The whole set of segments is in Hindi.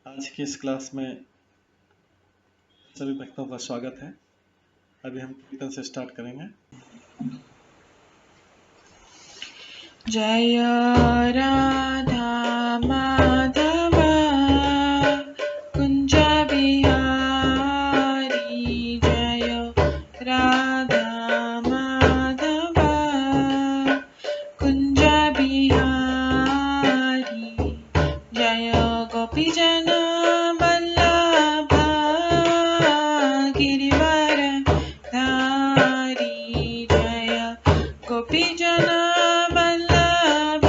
आज की इस क्लास में सभी भक्तों का स्वागत है। अभी हम कीर्तन से स्टार्ट करेंगे। जय राधा माधव कुंज बिहारी, जय राधा माधव कुंज बिहारी, जय गोपीजन वल्लभ गिरिवर धारी, जय गोपीजन वल्लभ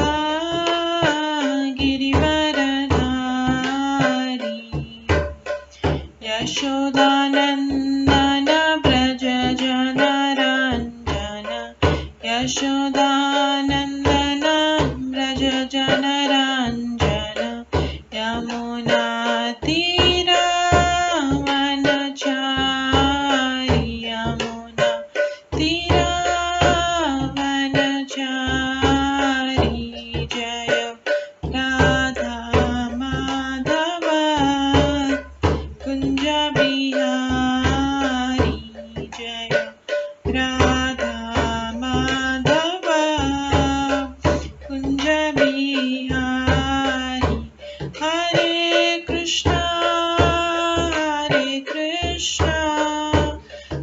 गिरिवर धारी, यशोदानंदन व्रज जनरंजन, यशोदानंदन व्रज जनरंजन, यमुना तीरावनचारी, यमुना तीरावनचारी, जय राधा माधव कुंज बिहारी, जय राधा माधव कुंज बिहारी, हरे कृष्णा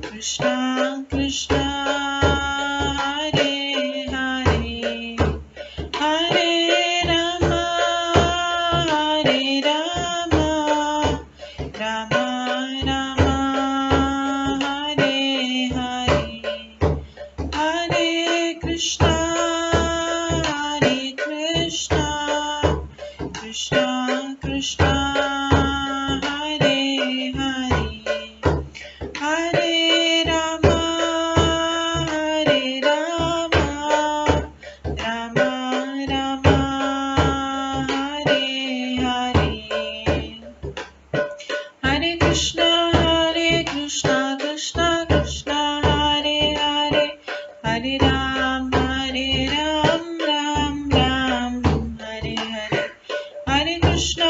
कृष्णा कृष्णा हरे हरे, हरे राम राम राम हरे हरे, हरे कृष्णा कृष्णा कृष्णा हरे हरे, हरे राम राम राम हरे हरे, हरे कृष्णा कृष्णा कृष्णा हरे हरे, हरे राम राम राम हरे हरे, हरे कृष्णा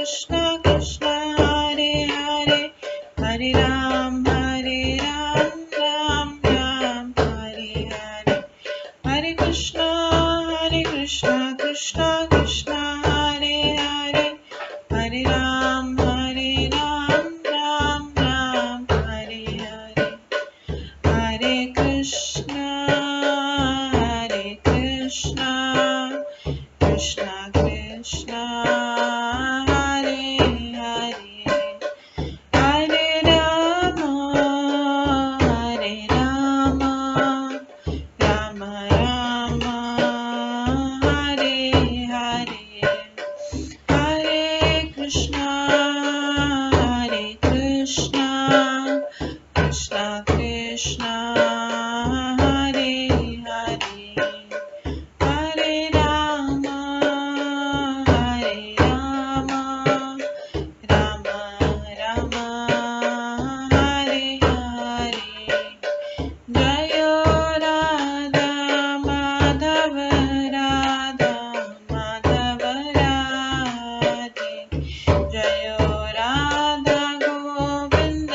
कृष्णा कृष्णा हरे हरे, हरे राम राम राम हरे हरे, हरे कृष्णा कृष्णा कृष्णा हरे हरे, हरे राम राम राम हरे हरे, हरे कृष्णा कृष्णा कृष्णा हरे हरे, हरे राम राम राम हरे हरे, हरे कृष्णा कृष्णा कृष्णा हरे हरे, हरे राम राम राम हरे हरे, जय राधा माधव राधे, जय राधा गोविंद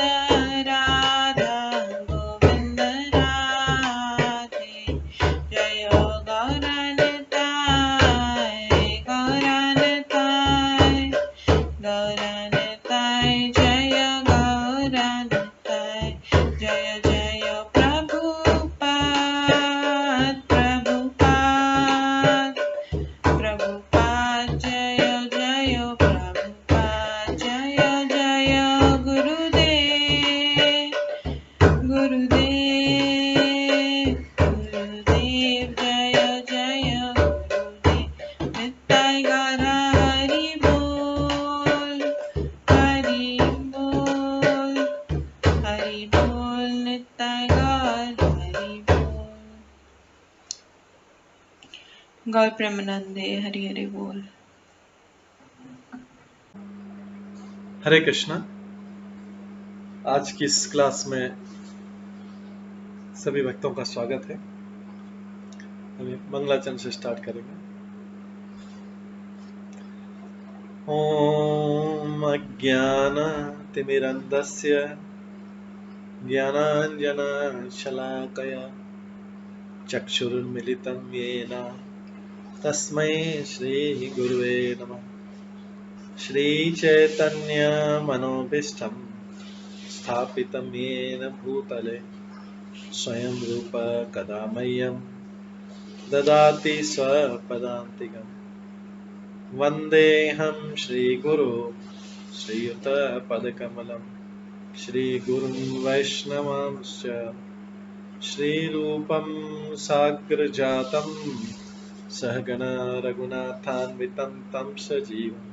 राधे, जय गौरनिताय जय गौरनिताय, जय जय प्रभुपाद जय जय प्रभुपाद, जय जय गुरुदेव जय जय गुरुदेव, नित्य गौर हरि बोल नित्य गौर हरि बोल। गौर प्रेमानंदे हरि हरि बोल। हरे कृष्णा। आज की इस क्लास में सभी भक्तों का स्वागत है। हम मंगलाचरण से स्टार्ट करेंगे। ॐ अज्ञानतिमिरन्धस्य ज्ञानाञ्जनशलाकया चक्षुरुन्मिलितं येन तस्मै श्रीगुरुवे नमः। श्रीचैतन्यमनोभीष्टं स्थापितं येन भूतले स्वयं रूप कदा मह्यं ददाति स्वपदान्तिकम्। वन्देऽहं श्रीगुरो श्रीयुतपदकमलं श्रीगुरुं वैष्णवांश्च श्रीरूपं साग्रजातं सहगण रघुनाथान्वितं तं सजीवं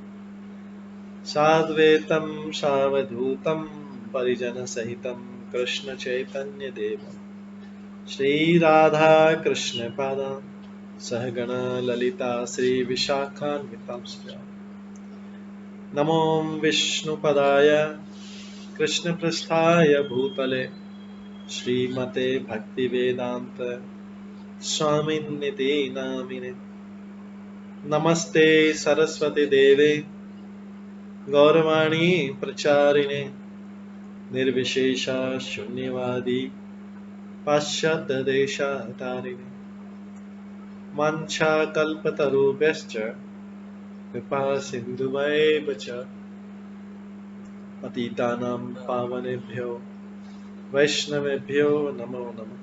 साद्वैतं सावधूतं परिजनसहितं कृष्णचैतन्यदेवं श्रीराधाकृष्णपादान् सहगण ललिता श्रीविशाखान्वितांश्च नमो विष्णुपदाय कृष्णपृष्ठाय भूतले श्रीमते भक्तिवेदान्त स्वामिन्निति नामिने। नमस्ते सरस्वती देवे गौरवाणी प्रचारिणे निर्विशेष शून्यवादी पाश्चात्य देशतारिणे। वाञ्छाकल्पतरुभ्यश्च कृपा सिन्धुभ्येव च पतितानां पावनेभ्यो वैष्णवेभ्यो नमो नमः।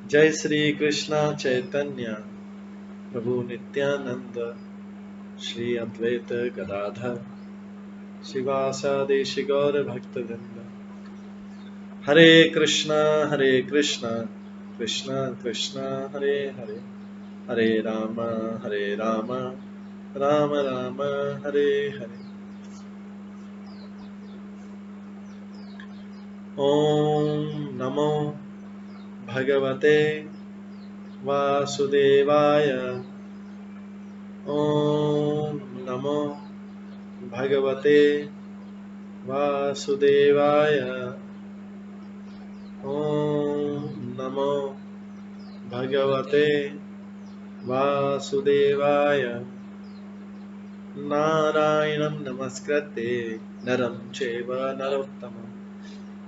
जय श्री कृष्ण चैतन्य प्रभु नित्यानंद श्री अद्वैत गदाधर शिवासादि गौर भक्तवृंद। हरे कृष्णा कृष्णा कृष्णा हरे हरे, हरे राम राम राम हरे हरे। ओम नमो भगवते वासुदेवाय। ओम नमो भगवते वासुदेवाय। ओम नमो भगवते वासुदेवाय। नारायणं नमस्कृत्य नरं चैव नरोत्तमं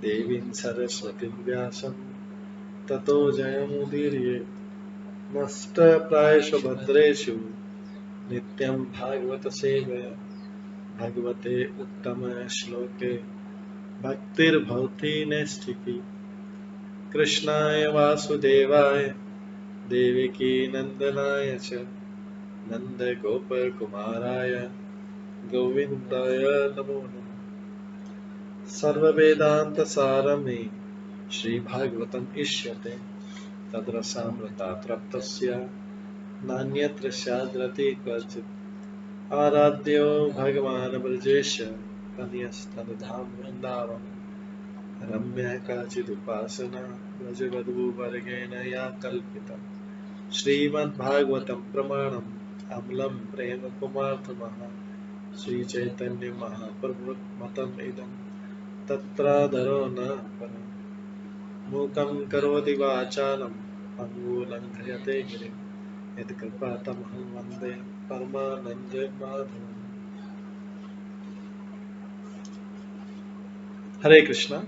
देवीं सरस्वतीं व्यासं ततो जयमुदीरये। नष्टप्रायेषु भद्रेषु नित्यं भागवत सेवया भगवते उत्तम श्लोके भक्तिर्भवति नैष्ठिकी। कृष्णाय वासुदेवाय देवकी नंदनाय च नन्दगोपकुमाराय गोविन्दाय नमो नमः। सर्ववेदान्तसारमे श्रीभागवतम् इष्यते तद्रसामृतात् नान्यत्र स्याद्रति क्वचित्। आराध्यो भगवान् ब्रजेश तनयस्तनधाम वृन्दावन रम्या काचिदुपासना व्रजवधूवर्गेण या कल्पिता। श्रीमद्भागवतं प्रमाणम् अमलं प्रेमकुमार्थमः श्रीचैतन्य महाप्रभुमतम् इदं तत्रादरो न परम्। मूकं करोति वाचालं पङ्गुलङ्घयते गिरिं यत्कृपातमहं वन्दे परमानन्दमाधवम्। हरे कृष्णा।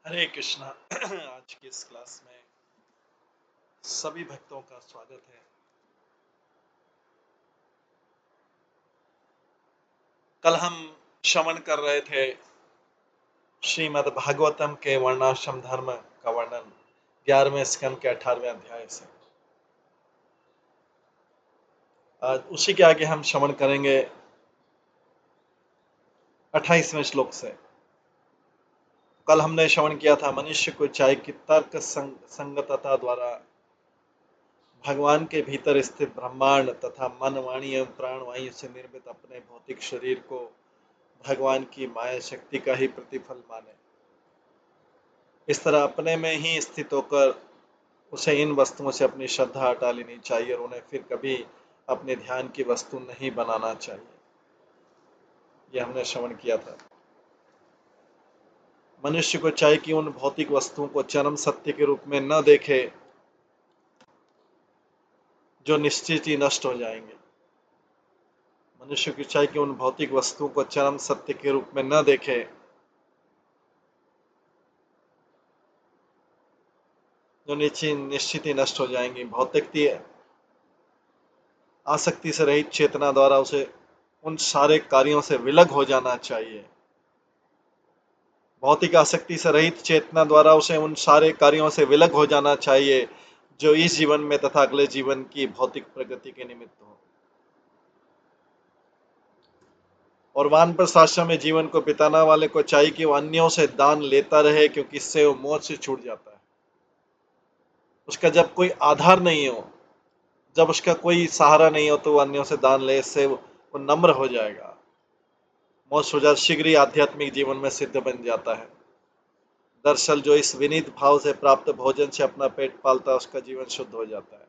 हरे कृष्णा। आज की इस क्लास में सभी भक्तों का स्वागत है। कल हम श्रवण कर रहे थे श्रीमद् भागवतम के वर्णाश्रम धर्म का वर्णन 11वें स्कंद के 18वें अध्याय से। आज उसी के आगे हम श्रवण करेंगे 28वें श्लोक से। कल हमने श्रवण किया था मनुष्य को चाहिए कि तर्क संगतता द्वारा भगवान के भीतर स्थित ब्रह्मांड तथा मन वाणी एवं प्राण वायु से निर्मित अपने भौतिक शरीर को भगवान की माया शक्ति का ही प्रतिफल माने। इस तरह अपने में ही स्थित होकर उसे इन वस्तुओं से अपनी श्रद्धा हटा लेनी चाहिए और उन्हें फिर कभी अपने ध्यान की वस्तु नहीं बनाना चाहिए। यह हमने श्रवण किया था। मनुष्य को चाहिए कि उन भौतिक वस्तुओं को चरम सत्य के रूप में न देखे जो निश्चित ही नष्ट हो जाएंगे। मनुष्य को चाहिए कि उन भौतिक वस्तुओं को चरम सत्य के रूप में न देखे जो निश्चित ही नष्ट हो जाएंगी। भौतिक आसक्ति से रहित चेतना द्वारा उसे उन सारे कार्यों से विलग हो जाना चाहिए। भौतिक आसक्ति से रहित चेतना द्वारा उसे उन सारे कार्यों से विलग हो जाना चाहिए जो इस जीवन में तथा अगले जीवन की भौतिक प्रगति के निमित्त हो। और वानप्रस्थ आश्रम में जीवन को बिताने वाले को चाहिए कि वो अन्यों से दान लेता रहे, क्योंकि इससे वो मौत से छूट जाता है। उसका जब कोई आधार नहीं हो, जब उसका कोई सहारा नहीं हो, तो वो अन्यों से दान ले, इससे वो नम्र हो जाएगा। मौत हो जाए शीघ्र ही आध्यात्मिक जीवन में सिद्ध बन जाता है। दरअसल जो इस विनीत भाव से प्राप्त भोजन से अपना पेट पालता है, उसका जीवन शुद्ध हो जाता है।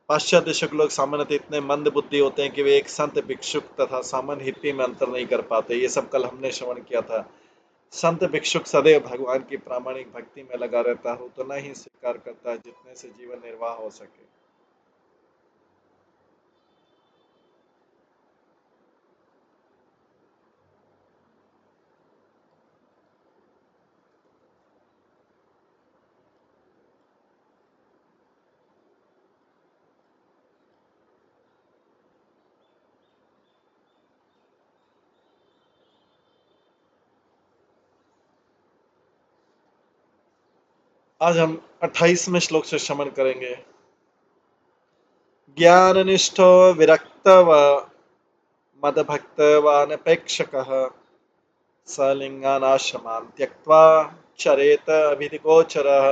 पाश्चात्य देशों के लोग सामान्यतः इतने मंद बुद्धि होते हैं कि वे एक संत भिक्षुक तथा सामान्य हिप्पी में अंतर नहीं कर पाते। ये सब कल हमने श्रवण किया था। संत भिक्षुक सदैव भगवान की प्रामाणिक भक्ति में लगा रहता है, उतना ही स्वीकार करता है जितने से जीवन निर्वाह हो सके। आज हम 28वें श्लोक से श्रवण करेंगे। ज्ञाननिष्ठो विरक्त व मदभक्तवानपेक्षकः सलिंगानाश्रमान् त्यक्त्वा चरेत अभिधिगोचरः।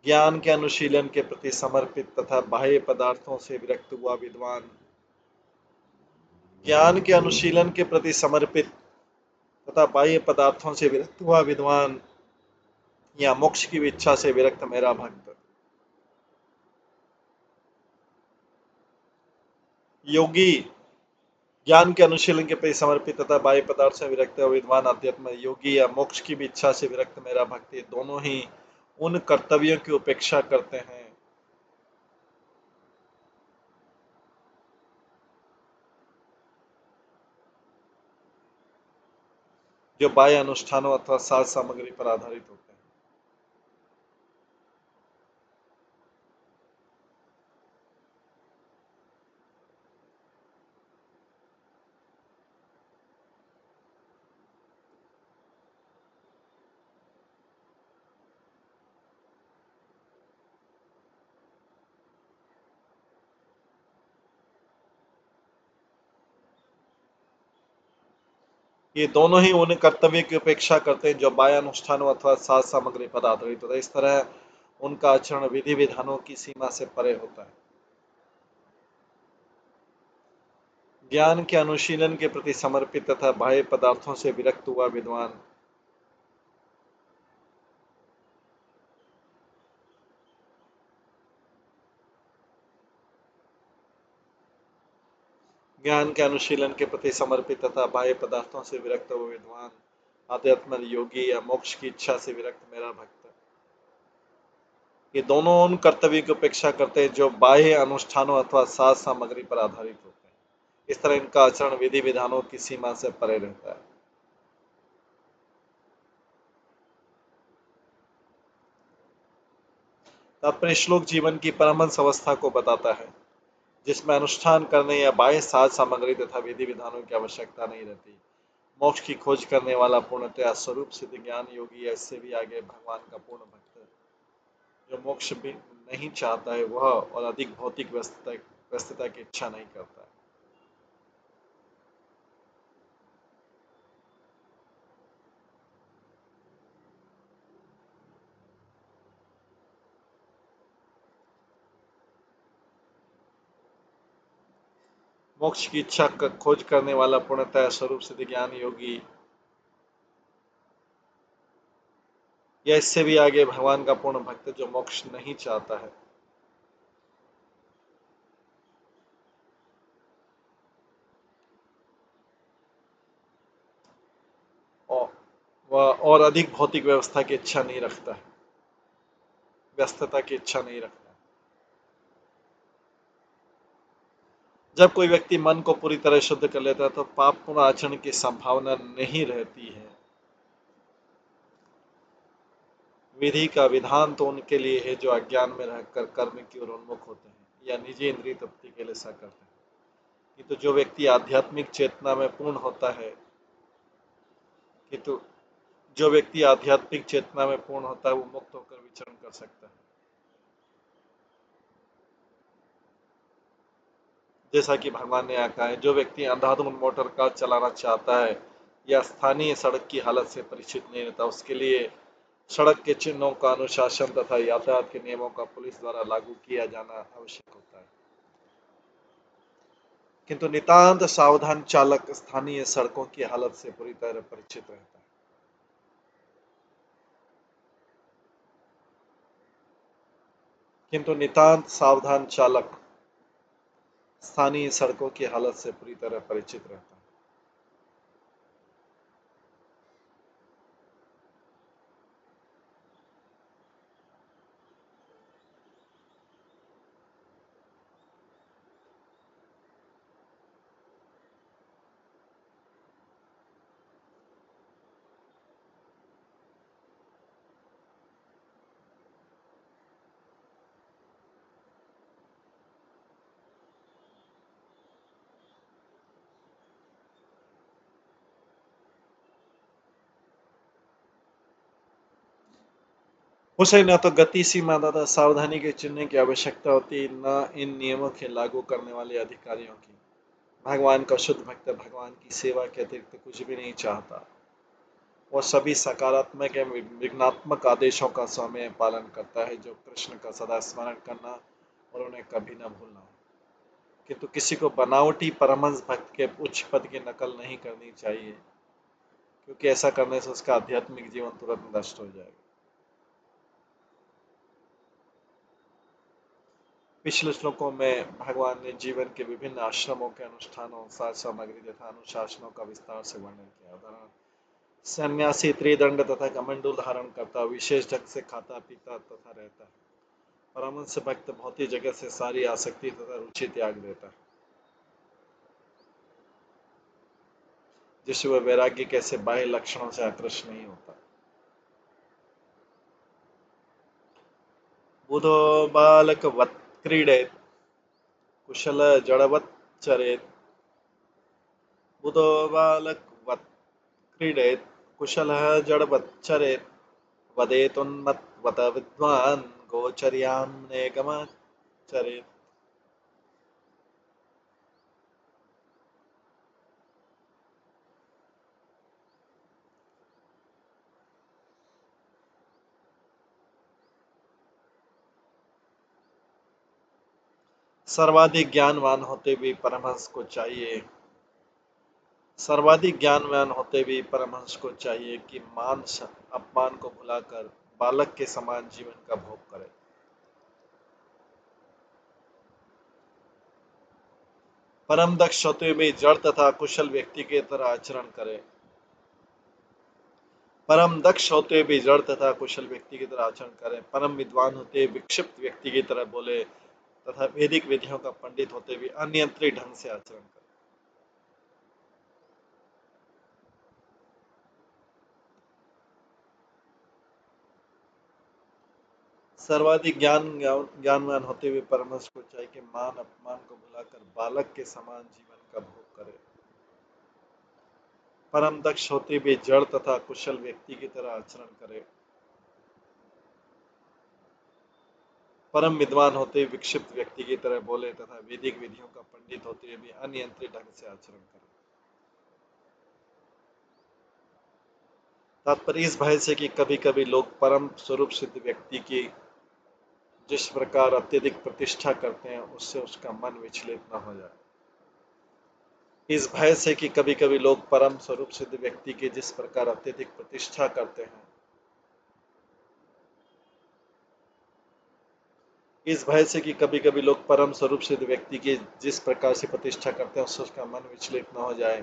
ज्ञान के अनुशीलन के प्रति समर्पित तथा बाह्य पदार्थों से विरक्त हुआ विद्वान, ज्ञान के अनुशीलन के प्रति समर्पित तथा बाह्य पदार्थों से विरक्त हुआ विद्वान या मोक्ष की इच्छा से विरक्त मेरा भक्त। योगी ज्ञान के अनुशीलन के प्रति समर्पित तथा बाह्य पदार्थ से विरक्त हुआ विद्वान अध्यात्म योगी या मोक्ष की भी इच्छा से विरक्त मेरा भक्त, दोनों ही उन कर्तव्यों की उपेक्षा करते हैं जो बाह्य अनुष्ठानों अथवा साज सामग्री पर आधारित होते हैं। ये दोनों ही उन कर्तव्य की उपेक्षा करते हैं जो बाह्य अनुष्ठानों अथवा साज सामग्री पर आधारित होता है। इस तरह उनका आचरण विधि विधानों की सीमा से परे होता है। ज्ञान के अनुशीलन के प्रति समर्पित तथा बाह्य पदार्थों से विरक्त हुआ विद्वान ज्ञान के अनुशीलन के प्रति समर्पित तथा बाह्य पदार्थों से विरक्त हुआ विद्वान आध्यात्म योगी या मोक्ष की इच्छा से विरक्त मेरा भक्त। ये दोनों उन कर्तव्यों की उपेक्षा करते हैं जो बाह्य अनुष्ठानों अथवा साज सामग्री पर आधारित होते हैं। इस तरह इनका आचरण विधि विधानों की सीमा से परे रहता है। तात्पर्य श्लोक जीवन की परमहंस अवस्था को बताता है जिसमें अनुष्ठान करने या बाह्य साज सामग्री तथा विधि विधानों की आवश्यकता नहीं रहती। मोक्ष की खोज करने वाला पूर्णतया स्वरूप सिद्ध ज्ञान योगी या इससे भी आगे भगवान का पूर्ण भक्त जो मोक्ष भी नहीं चाहता है वह और अधिक भौतिक व्यस्तता की इच्छा नहीं करता है। मोक्ष की इच्छा का खोज करने वाला पूर्णतः स्वरूप सिद्ध ज्ञान योगी या इससे भी आगे भगवान का पूर्ण भक्त जो मोक्ष नहीं चाहता है और वह और अधिक भौतिक व्यवस्था की इच्छा नहीं रखता है, व्यस्तता की इच्छा नहीं रखता। जब कोई व्यक्ति मन को पूरी तरह शुद्ध कर लेता है तो पाप पूर्ण आचरण की संभावना नहीं रहती है। विधि का विधान तो उनके लिए है जो अज्ञान में रहकर कर्म की ओर उन्मुख होते हैं या निजी इंद्रिय तृप्ति के लिए ऐसा करते हैं। किंतु जो व्यक्ति आध्यात्मिक चेतना में पूर्ण होता है किंतु जो व्यक्ति आध्यात्मिक चेतना में पूर्ण होता है वो मुक्त होकर विचरण कर सकता है। जैसा कि भगवान ने कहा है जो व्यक्ति अंधाधुंध मोटर कार चलाना चाहता है या स्थानीय सड़क की हालत से परिचित नहीं रहता उसके लिए सड़क के चिन्हों का अनुशासन तथा यातायात के नियमों का पुलिस द्वारा लागू किया जाना आवश्यक होता है। किंतु नितांत सावधान चालक स्थानीय सड़कों की हालत से पूरी तरह परिचित रहता है। किंतु नितांत सावधान चालक स्थानीय सड़कों की हालत से पूरी तरह परिचित रहता है। उसे न तो गति सीमा तथा सावधानी के चिन्ह की आवश्यकता होती न इन नियमों के लागू करने वाले अधिकारियों की। भगवान का शुद्ध भक्त भगवान की सेवा के अतिरिक्त कुछ भी नहीं चाहता। वह सभी सकारात्मक एवं विघ्नात्मक आदेशों का स्वयं पालन करता है जो कृष्ण का सदा स्मरण करना और उन्हें कभी न भूलना है। किंतु किसी को बनावटी परमहंस भक्त के उच्च पद की नकल नहीं करनी चाहिए क्योंकि ऐसा करने से उसका आध्यात्मिक जीवन तुरंत नष्ट हो जाएगा। पिछले श्लोकों में भगवान ने जीवन के विभिन्न आश्रमों के अनुष्ठानों साज सामग्री तथा अनुशासनों का विस्तार से वर्णन किया। उदाहरण सन्यासी त्रिदंड तथा कमंडूल धारण करता विशेष ढंग से खाता पीता तथा रहता है। परमहंस भक्त भौतिक जगत से सारी आसक्ति तथा रुचि त्याग देता है जिससे वह वैराग्य कैसे बाह्य लक्षणों से आकृष्ट नहीं होता। बुधो बालकवत् क्रीडेत कुशल जड़वत् चरेत। बुधो बालकवत् क्रीडेत कुशलः जड़वत् चरेत। वदेतुन्मत्वत विद्वान् गोचर्यां नेगमचरेत्। सर्वाधिक ज्ञानवान होते भी परमहंस को चाहिए सर्वाधिक ज्ञानवान होते भी परमहंस को चाहिए कि मान अपमान को भुलाकर बालक के समान जीवन का भोग करे। परम दक्ष होते भी जड़ तथा कुशल व्यक्ति की तरह आचरण करे। परम दक्ष होते भी जड़ तथा कुशल व्यक्ति की तरह आचरण करे। परम विद्वान होते विक्षिप्त व्यक्ति की तरह बोले तथा वैदिक विधियों का पंडित होते भी अनियंत्रित ढंग से आचरण करे। सर्वाधिक ज्ञानवान होते हुए परमहंस को चाहिए कि मान अपमान को भुलाकर बालक के समान जीवन का भोग करे। परम दक्ष होते हुए जड़ तथा कुशल व्यक्ति की तरह आचरण करे। परम विद्वान होते हुए विक्षिप्त व्यक्ति की तरह बोले तथा वैदिक विधियों का पंडित होते हुए भी अनियंत्रित ढंग से आचरण करे। तात्पर्य इस भय से कि कभी कभी लोग परम स्वरूप सिद्ध व्यक्ति की जिस प्रकार अत्यधिक प्रतिष्ठा करते हैं उससे उसका मन विचलित न हो जाए। इस भय से कि कभी कभी लोग परम स्वरूप सिद्ध व्यक्ति की जिस प्रकार अत्यधिक प्रतिष्ठा करते हैं इस भय से कि कभी कभी लोग परम स्वरूप सिद्ध व्यक्ति की जिस प्रकार से प्रतिष्ठा करते हैं उससे उसका मन विचलित न हो जाए,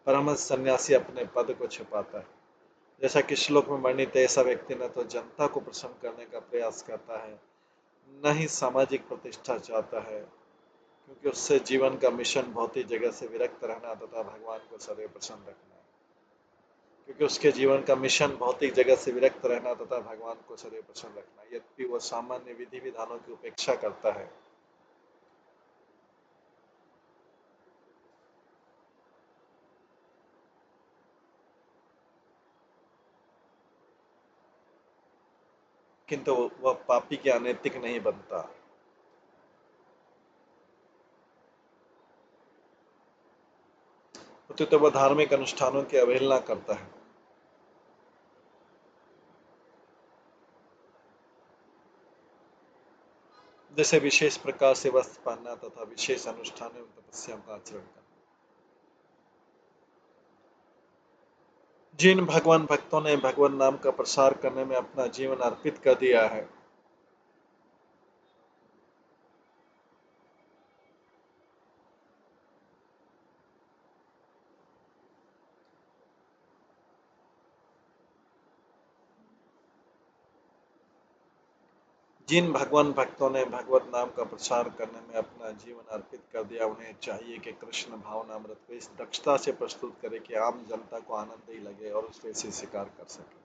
परमहंस सन्यासी अपने पद को छिपाता है। जैसा कि श्लोक में वर्णित है, ऐसा व्यक्ति न तो जनता को प्रसन्न करने का प्रयास करता है, न ही सामाजिक प्रतिष्ठा चाहता है, क्योंकि उससे जीवन का मिशन भौतिक जगह से विरक्त रहना तथा भगवान को सदैव प्रसन्न रखना है। क्योंकि उसके जीवन का मिशन भौतिक जगत से विरक्त रहना तथा भगवान को सदैव प्रसन्न रखना, यद्यपि वह सामान्य विधि विधानों की उपेक्षा करता है। किंतु वह पापी के अनैतिक नहीं बनता। प्रत्युत वह धार्मिक अनुष्ठानों की अवहेलना करता है। जैसे विशेष प्रकार से वस्त्र पहनना तथा विशेष अनुष्ठानों एवं तपस्या का आचरण करना। जिन भगवान भक्तों ने भगवान नाम का प्रसार करने में अपना जीवन अर्पित कर दिया है, जिन भगवान भक्तों ने भगवत नाम का प्रसार करने में अपना जीवन अर्पित कर दिया, उन्हें चाहिए कि कृष्ण भावनामृत को इस दक्षता से प्रस्तुत करे कि आम जनता को आनंद ही लगे और उसको इसे स्वीकार कर सके।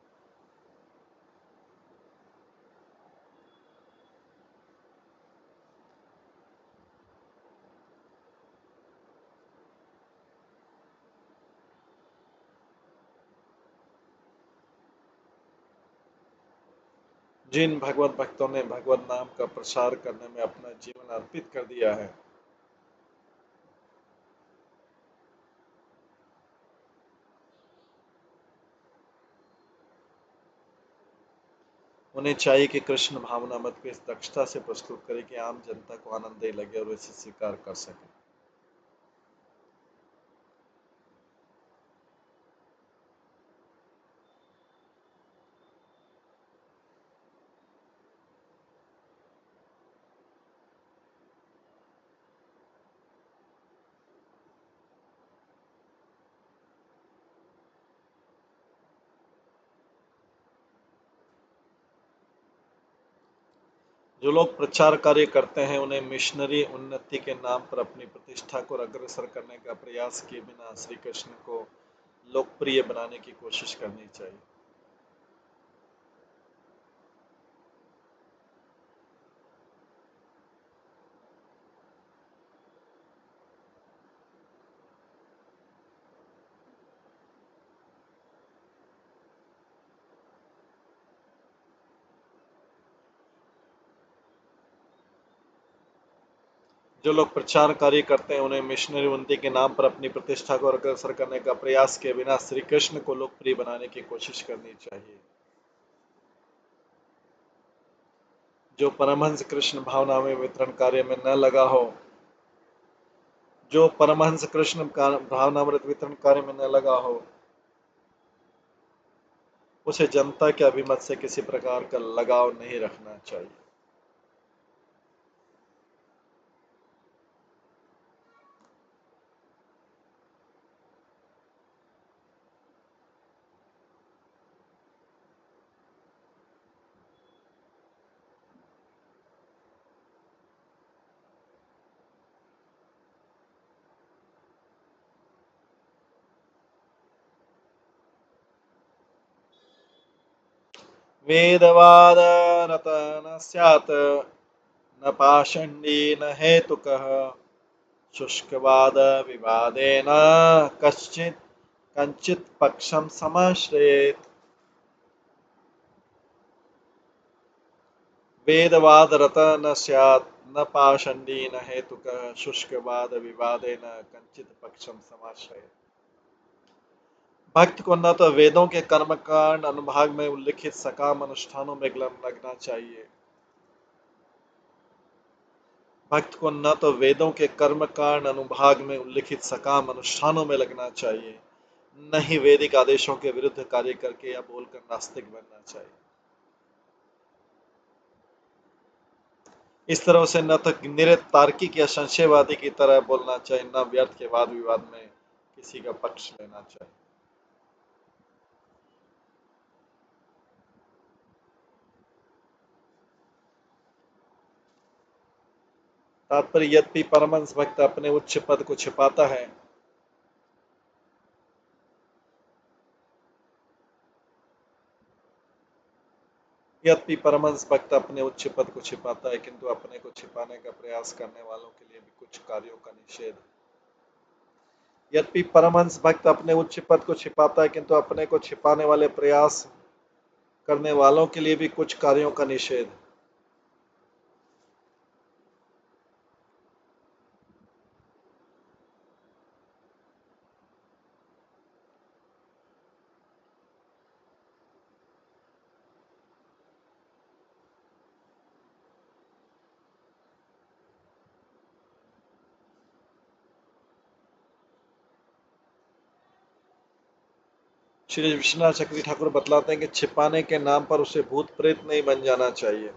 जिन भगवत भक्तों ने भगवत नाम का प्रसार करने में अपना जीवन अर्पित कर दिया है, उन्हें चाहिए कि कृष्ण भावनामृत को इस दक्षता से प्रस्तुत करे कि आम जनता को आनंद ही लगे और इसे स्वीकार कर सके। जो लोग प्रचार कार्य करते हैं, उन्हें मिशनरी उन्नति के नाम पर अपनी प्रतिष्ठा को अग्रसर करने का प्रयास किए बिना श्री कृष्ण को लोकप्रिय बनाने की कोशिश करनी चाहिए। जो लोग प्रचार कार्य करते हैं, उन्हें मिशनरी उन्नति के नाम पर अपनी प्रतिष्ठा को अग्रसर करने का प्रयास किए बिना श्री कृष्ण को लोकप्रिय बनाने की कोशिश करनी चाहिए। जो परमहंस कृष्ण भावना में वितरण कार्य में न लगा हो, जो परमहंस कृष्ण भावनामृत वितरण कार्य में न लगा हो, उसे जनता के अभिमत से किसी प्रकार का लगाव नहीं रखना चाहिए। वेदवादरत न स्यात् न पाषण्डी न हेतुकः शुष्कवाद विवादेन कश्चित् कञ्चित् पक्षं समाश्रयेत्। वेदवादरत न स्यात् न पाषण्डी न हेतुकः शुष्कवाद विवादेन कञ्चित् पक्षं समाश्रयेत्। भक्त को न तो वेदों के कर्मकांड अनुभाग में उल्लिखित सकाम अनुष्ठानों में लगना चाहिए। भक्त को न तो वेदों के कर्मकांड अनुभाग में उल्लिखित सकाम अनुष्ठानों में लगना चाहिए, न ही वैदिक आदेशों के विरुद्ध कार्य करके या बोलकर नास्तिक बनना चाहिए। इस तरह से न तो निरत तार्किक या संशयवादी की तरह बोलना चाहिए, न व्यर्थ के वाद विवाद में किसी का पक्ष लेना चाहिए। तात्पर्य, यद्यपि परमहंस भक्त अपने उच्च पद को छिपाता है, यद्यपि परमहंस भक्त अपने उच्च पद को छिपाता है, किंतु अपने को छिपाने का प्रयास करने वालों के लिए भी कुछ कार्यों का निषेध। यद्यपि परमहंस भक्त अपने उच्च पद को छिपाता है, किंतु अपने को छिपाने वाले प्रयास करने वालों के लिए भी कुछ कार्यों का निषेध। श्री विश्वनाथ चक्रवर्ती ठाकुर बतलाते हैं कि छिपाने के नाम पर उसे भूत प्रेत नहीं बन जाना चाहिए।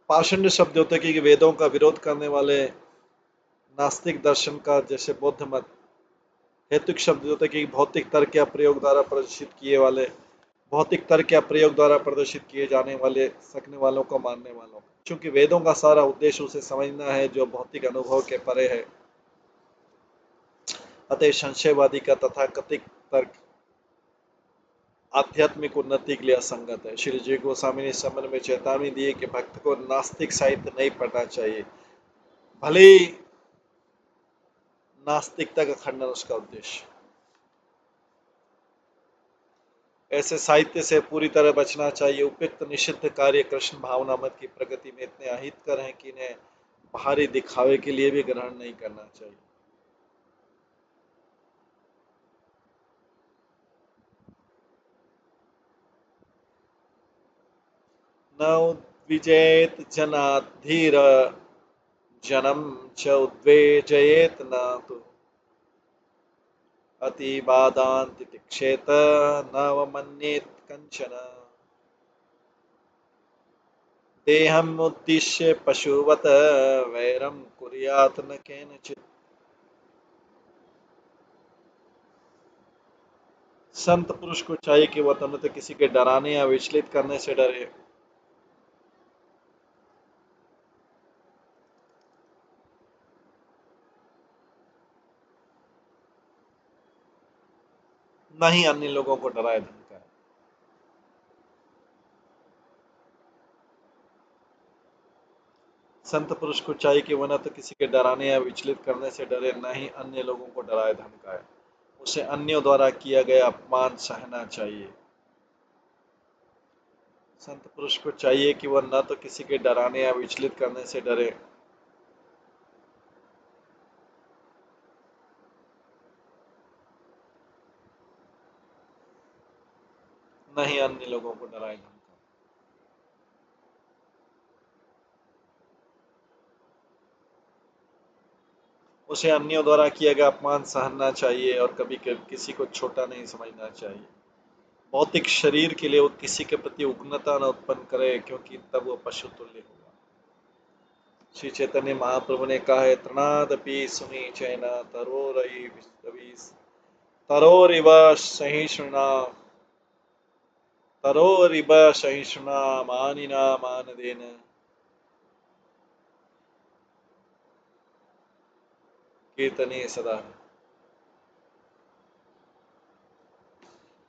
पाषंड शब्द होते कि वेदों का विरोध करने वाले नास्तिक दर्शन का, जैसे बौद्ध मत। हेतुक शब्द होते कि भौतिक तर्क या प्रयोग द्वारा प्रदर्शित किए वाले, भौतिक तर्क या प्रयोग द्वारा प्रदर्शित किए जाने वाले सकने वालों को मानने वालों। चूंकि वेदों का सारा उद्देश्य उसे समझना है जो भौतिक अनुभव के परे है, अतः संशयवादी का तथाकथित तर्क आध्यात्मिक उन्नति के लिए असंगत है। श्री जी गोस्वामी ने इस संबंध में चेतावनी दी है कि भक्त को नास्तिक साहित्य नहीं पढ़ना चाहिए, भले ही नास्तिकता का खंडन उसका उद्देश्य। ऐसे साहित्य से पूरी तरह बचना चाहिए। उपयुक्त निषिद्ध कार्य कृष्ण भावना मत की प्रगति में इतने अहितकर हैं कि इन्हें बाहरी दिखावे के लिए भी ग्रहण नहीं करना चाहिए। न उद्विजेत जनाधीर जनम च उद्वेजयेत न तु अतिवादांत तिक्षेत नवमन्येत कंचन। देहम उद्दिश्य पशुवत वैरम कुर्यात न केनचित्। संत पुरुष को चाहिए कि वह तुरंत किसी के डराने या विचलित करने से डरे, न ही अन्य लोगों को डराए धमकाए। संत पुरुष को चाहिए कि वह न तो किसी के डराने या विचलित करने से डरे, न ही अन्य लोगों को डराए धमकाए। उसे अन्यों द्वारा किया गया अपमान सहना चाहिए। संत पुरुष को चाहिए कि वह न तो किसी के डराने या विचलित करने से डरे, न ही अन्य लोगों को डराए धमकाए। उसे अन्यों द्वारा किया गया अपमान सहना चाहिए और कभी किसी को छोटा नहीं समझना चाहिए। भौतिक शरीर के लिए वो किसी के प्रति उग्रता न उत्पन्न करे, क्योंकि तब वो पशु तुल्य होगा। श्री चैतन्य महाप्रभु ने कहा है, तृणादपि सुनी चैना तरोरिव सहिष्णुना तरोरिव सहिष्णुना मानिना मानदेन। कीर्तनीय सदा है।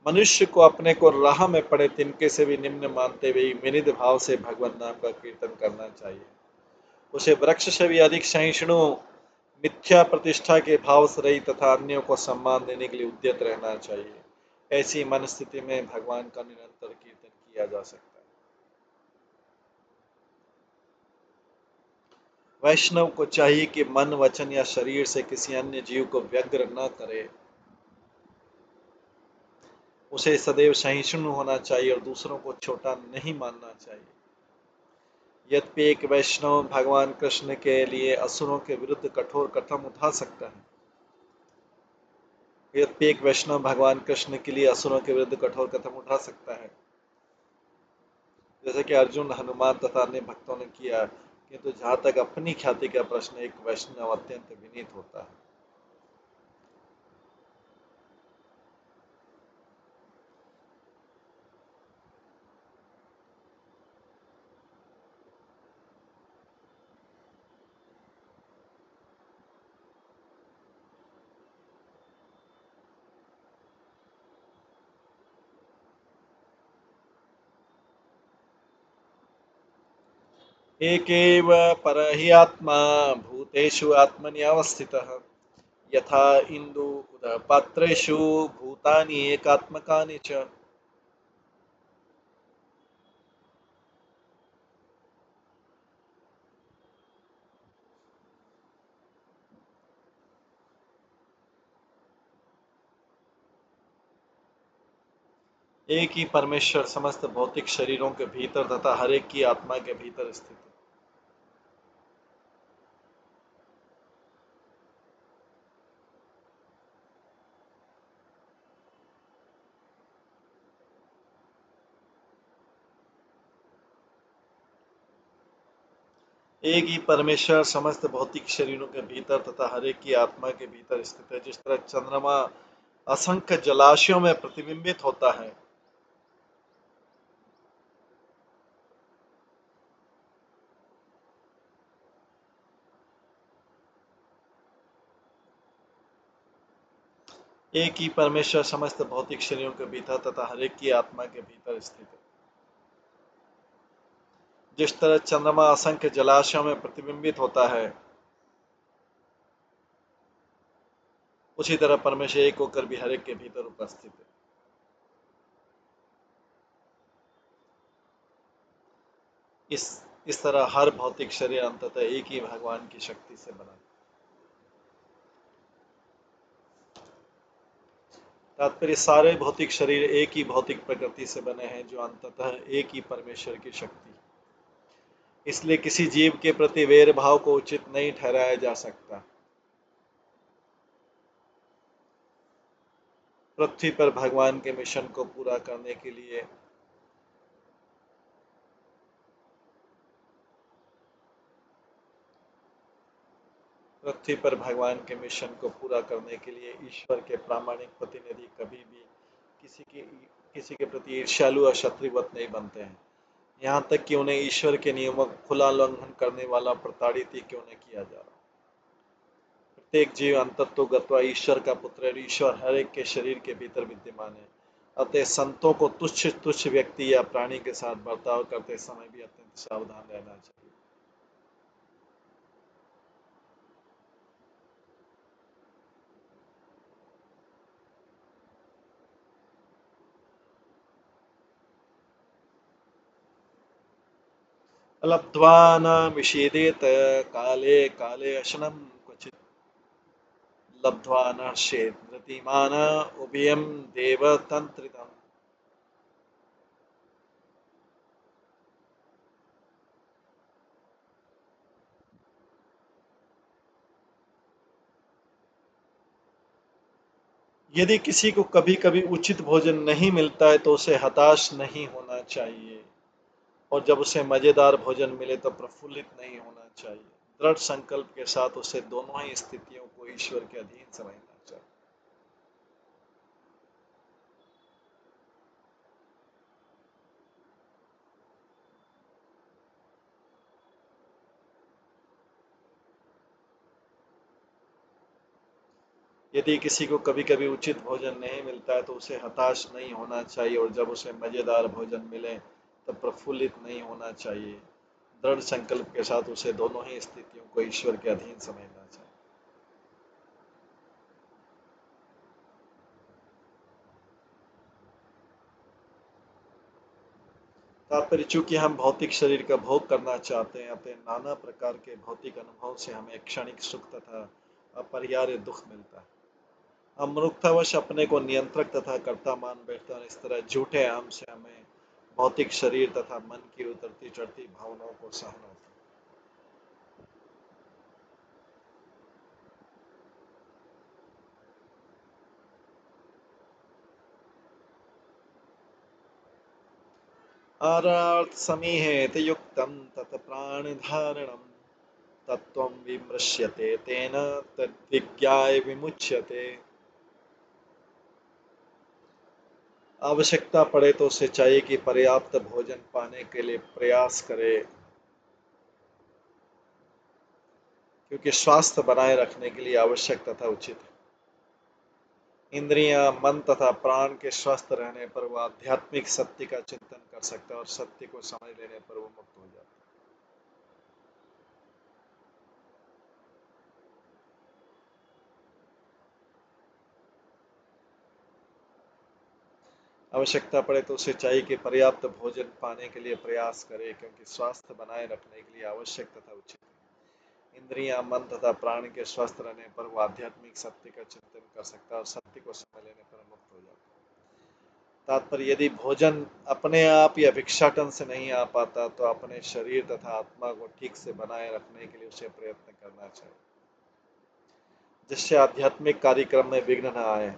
मनुष्य को अपने को राह में पड़े तिनके से भी निम्न मानते हुए विनिध भाव से भगवत नाम का कीर्तन करना चाहिए। उसे वृक्ष से भी अधिक सहिष्णु, मिथ्या प्रतिष्ठा के भाव से रही तथा अन्यों को सम्मान देने के लिए उद्यत रहना चाहिए। ऐसी मन स्थिति में भगवान का निरंतर कीर्तन किया जा सकता है। वैष्णव को चाहिए कि मन, वचन या शरीर से किसी अन्य जीव को व्यग्र न करे। उसे सदैव सहिष्णु होना चाहिए और दूसरों को छोटा नहीं मानना चाहिए। यद्यपि एक वैष्णव भगवान कृष्ण के लिए असुरों के विरुद्ध कठोर कदम उठा सकता है। यद्यपि एक वैष्णव भगवान कृष्ण के लिए असुरों के विरुद्ध कठोर कदम उठा सकता है, जैसे कि अर्जुन, हनुमान तथा अन्य भक्तों ने किया, किंतु जहाँ तक अपनी ख्याति का प्रश्न, एक वैष्णव अत्यंत विनीत होता है। एकेव परहि आत्मा भूतेषु आत्मनि अवस्थितः यथा इंदु उदपात्रेषु भूतानि एकात्मकानि च। एक ही परमेश्वर समस्त भौतिक शरीरों के भीतर तथा हर एक की आत्मा के भीतर स्थित है। एक ही परमेश्वर समस्त भौतिक शरीरों के भीतर तथा हर एक की आत्मा के भीतर स्थित है। जिस तरह चंद्रमा असंख्य जलाशयों में प्रतिबिंबित होता है, एक ही परमेश्वर समस्त भौतिक शरीरों के भीतर तथा हर एक की आत्मा के भीतर स्थित है। जिस तरह चंद्रमा असंख्य जलाशयों में प्रतिबिंबित होता है, उसी तरह परमेश्वर एक होकर भी हर एक के भीतर उपस्थित है। इस तरह हर भौतिक शरीर अंततः एक ही भगवान की शक्ति से बना। तात्पर्य, सारे भौतिक शरीर एक ही भौतिक प्रकृति से बने हैं, जो अंततः एक ही परमेश्वर की शक्ति है। इसलिए किसी जीव के प्रति वैर भाव को उचित नहीं ठहराया जा सकता। पृथ्वी पर भगवान के मिशन को पूरा करने के लिए ईश्वर के प्रामाणिक प्रतिनिधि कभी भी किसी के प्रति ईर्ष्यालु और शत्रुवत नहीं बनते हैं, यहाँ तक कि उन्हें ईश्वर के नियमों का खुला उल्लंघन करने वाला प्रताड़ित ही क्यों न किया जा रहा। प्रत्येक जीव अंतत्वगत्वा ईश्वर का पुत्र है और ईश्वर हर एक के शरीर के भीतर विद्यमान है। अतः संतों को तुच्छ तुच्छ व्यक्ति या प्राणी के साथ बर्ताव करते समय भी अत्यंत सावधान रहना चाहिए। लब्ध्वा न विषेदेत काले काले अशनं क्वचित् लब्ध्वा न हर्षेत धृतिमान उभयं देवतंत्रितम्। यदि किसी को कभी कभी उचित भोजन नहीं मिलता है तो उसे हताश नहीं होना चाहिए, और जब उसे मजेदार भोजन मिले तो प्रफुल्लित नहीं होना चाहिए। दृढ़ संकल्प के साथ उसे दोनों ही स्थितियों को ईश्वर के अधीन समझना चाहिए। यदि किसी को कभी कभी उचित भोजन नहीं मिलता है तो उसे हताश नहीं होना चाहिए, और जब उसे मज़ेदार भोजन मिले तब प्रफुल्लित नहीं होना चाहिए। दृढ़ संकल्प के साथ उसे दोनों ही स्थितियों को ईश्वर के अधीन समझना चाहिए। तात्पर्य, चूंकि हम भौतिक शरीर का भोग करना चाहते हैं, अतः नाना प्रकार के भौतिक अनुभव से हमें क्षणिक सुख तथा अपरिहार्य दुख मिलता है। हम मूर्खतावश अपने को नियंत्रक तथा कर्ता मान बैठते हैं, इस तरह झूठे अहम से हमें भौतिक शरीर तथा मन की उतरती चढ़ती भावनाओं को सहन होता है। आरार्थ समीहेत युक्तं तत प्राणधारणं तत्त्वं विमृश्यते तेन तद्विज्ञाय विमुच्यते। आवश्यकता पड़े तो उसे चाहिए कि पर्याप्त भोजन पाने के लिए प्रयास करे, क्योंकि स्वास्थ्य बनाए रखने के लिए आवश्यक तथा उचित है। इंद्रियां, मन तथा प्राण के स्वस्थ रहने पर वह आध्यात्मिक सत्य का चिंतन कर सकता है, और सत्य को समझ लेने पर वो मुक्त हो जाता है। आवश्यकता पड़े तो उसे चाहिए कि पर्याप्त भोजन पाने के लिए प्रयास करे, क्योंकि स्वास्थ्य बनाए रखने के लिए आवश्यक तथा उचित है। इंद्रियां, मन तथा प्राण के स्वस्थ रहने पर वह आध्यात्मिक सत्य का चिंतन कर सकता है, और सत्य को समझ लेने पर मुक्त हो जाता है। तात्पर्य, यदि भोजन अपने आप या भिक्षाटन से नहीं आ पाता तो अपने शरीर तथा आत्मा को ठीक से बनाए रखने के लिए उसे प्रयत्न करना चाहिए, जिससे आध्यात्मिक कार्यक्रम में विघ्न न आए।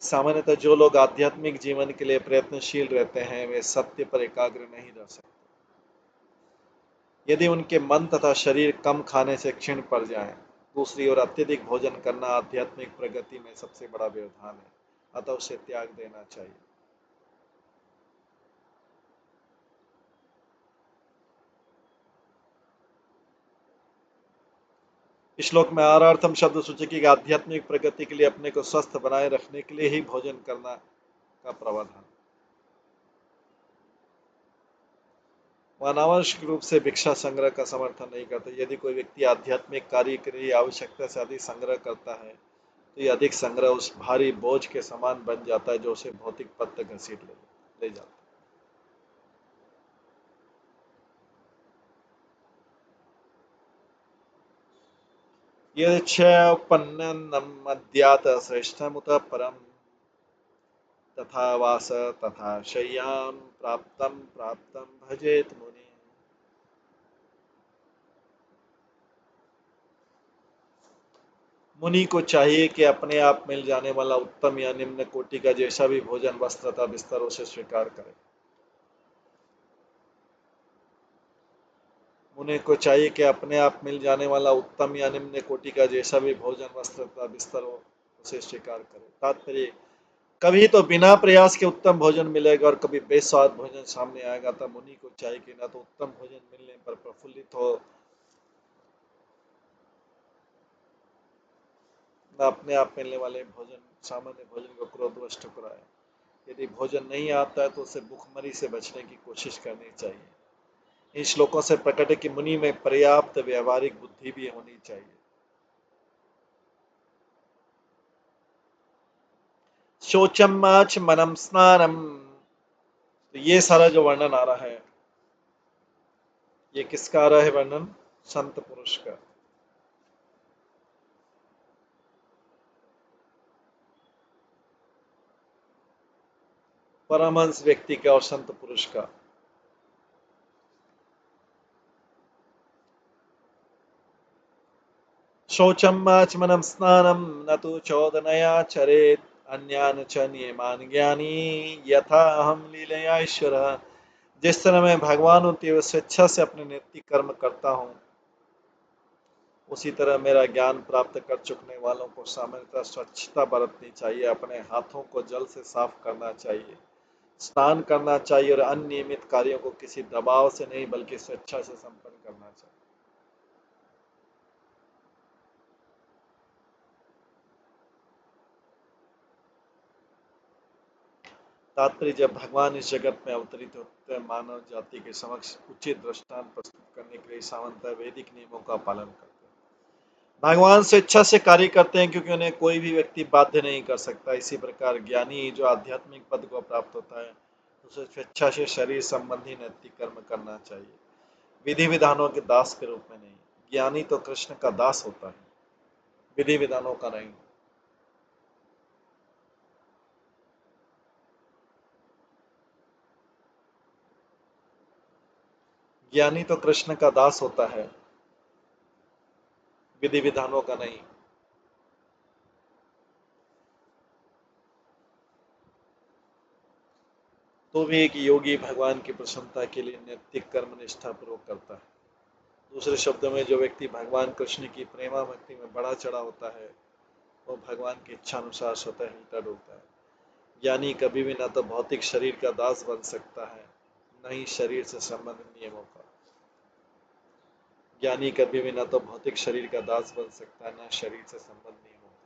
सामान्यतः जो लोग आध्यात्मिक जीवन के लिए प्रयत्नशील रहते हैं वे सत्य पर एकाग्र नहीं रह सकते, यदि उनके मन तथा शरीर कम खाने से क्षीण पड़ जाएं। दूसरी ओर अत्यधिक भोजन करना आध्यात्मिक प्रगति में सबसे बड़ा व्यवधान है, अतः उसे त्याग देना चाहिए। श्लोक में आरार्थम शब्द सूचक है कि आध्यात्मिक प्रगति के लिए अपने को स्वस्थ बनाए रखने के लिए ही भोजन करना का प्रावधान। वह अनावश्यक रूप से भिक्षा संग्रह का समर्थन नहीं करता। यदि कोई व्यक्ति आध्यात्मिक कार्य के लिए आवश्यकता से अधिक संग्रह करता है तो यह अधिक संग्रह उस भारी बोझ के समान बन जाता है जो उसे भौतिक पद तक घसीट ले जाता है। यदि श्रेष्ठमुत परम तथा वास तथा शय्यां प्राप्तं प्राप्तं भजेत मुनि। मुनि को चाहिए कि अपने आप मिल जाने वाला उत्तम या निम्न कोटि का जैसा भी भोजन, वस्त्र तथा बिस्तर उसे स्वीकार करे। मुनि को चाहिए कि अपने आप मिल जाने वाला उत्तम या निम्न कोटि का जैसा भी भोजन, वस्त्र तथा बिस्तर हो उसे स्वीकार करे। तात्पर्य, कभी तो बिना प्रयास के उत्तम भोजन मिलेगा और कभी बेस्वाद भोजन सामने आएगा। तब मुनि को चाहिए कि न तो उत्तम भोजन मिलने पर प्रफुल्लित हो, न अपने आप मिलने वाले भोजन, सामान्य भोजन को क्रोधवश ठुकराए। यदि भोजन नहीं आता है तो उसे भूखमरी से बचने की कोशिश करनी चाहिए। इन श्लोकों से प्रकट है कि मुनि में पर्याप्त व्यवहारिक बुद्धि भी होनी चाहिए। शौचम माच मनम स्नानम, तो ये सारा जो वर्णन आ रहा है, ये किसका आ रहा है वर्णन? संत पुरुष का। परमहंस व्यक्ति का और संत पुरुष का। शौचम आचमनम स्नानम न तो चोदनया चरेत अन्यान च नियमान ज्ञानी यथा अहम लीलया ईश्वर। जिस तरह मैं भगवान हूँ तीव्र स्वेच्छा से अपने नित्य कर्म करता हूँ, उसी तरह मेरा ज्ञान प्राप्त कर चुकने वालों को सामान्यतः स्वच्छता बरतनी चाहिए, अपने हाथों को जल से साफ करना चाहिए, स्नान करना चाहिए और अन्य नियमित कार्यों को किसी दबाव से नहीं बल्कि स्वेच्छा से संपन्न करना चाहिए। तात्पर्य, जब भगवान इस जगत में अवतरित होते हैं, मानव जाति के समक्ष उचित दृष्टांत प्रस्तुत करने के लिए सामान्यतः वैदिक नियमों का पालन करते हैं। भगवान स्वेच्छा से कार्य करते हैं क्योंकि उन्हें कोई भी व्यक्ति बाध्य नहीं कर सकता। इसी प्रकार ज्ञानी जो आध्यात्मिक पद को प्राप्त होता है, उसे स्वेच्छा से शरीर संबंधी नैतिक कर्म करना चाहिए, विधि विधानों के दास के रूप में नहीं। ज्ञानी तो कृष्ण का दास होता है, विधि विधानों का नहीं। ज्ञानी तो कृष्ण का दास होता है, विधि विधानों का नहीं। तो भी एक योगी भगवान की प्रसन्नता के लिए नैतिक कर्म निष्ठा पूर्वक करता है। दूसरे शब्दों में, जो व्यक्ति भगवान कृष्ण की प्रेमा भक्ति में बढ़ा चढ़ा होता है, वो भगवान की इच्छा अनुसार स्वतः हिलता डुलता है। ज्ञानी कभी भी न तो भौतिक शरीर का दास बन सकता है, न ही शरीर से संबंधित नियमों का। ज्ञानी कभी भी न तो भौतिक शरीर का दास बन सकता है, न शरीर से संबंधित नियमों का।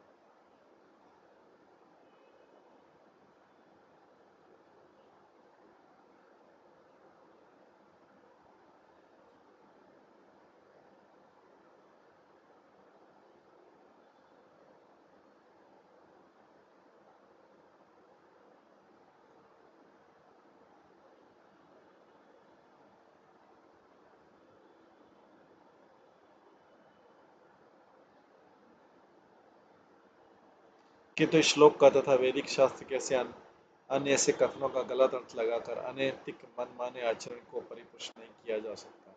किंतु श्लोक का तथा वैदिक शास्त्र कैसे अन्य ऐसे कथनों का गलत अर्थ लगाकर अनैतिक मनमाने आचरण को परिपुष्ट नहीं किया जा सकता।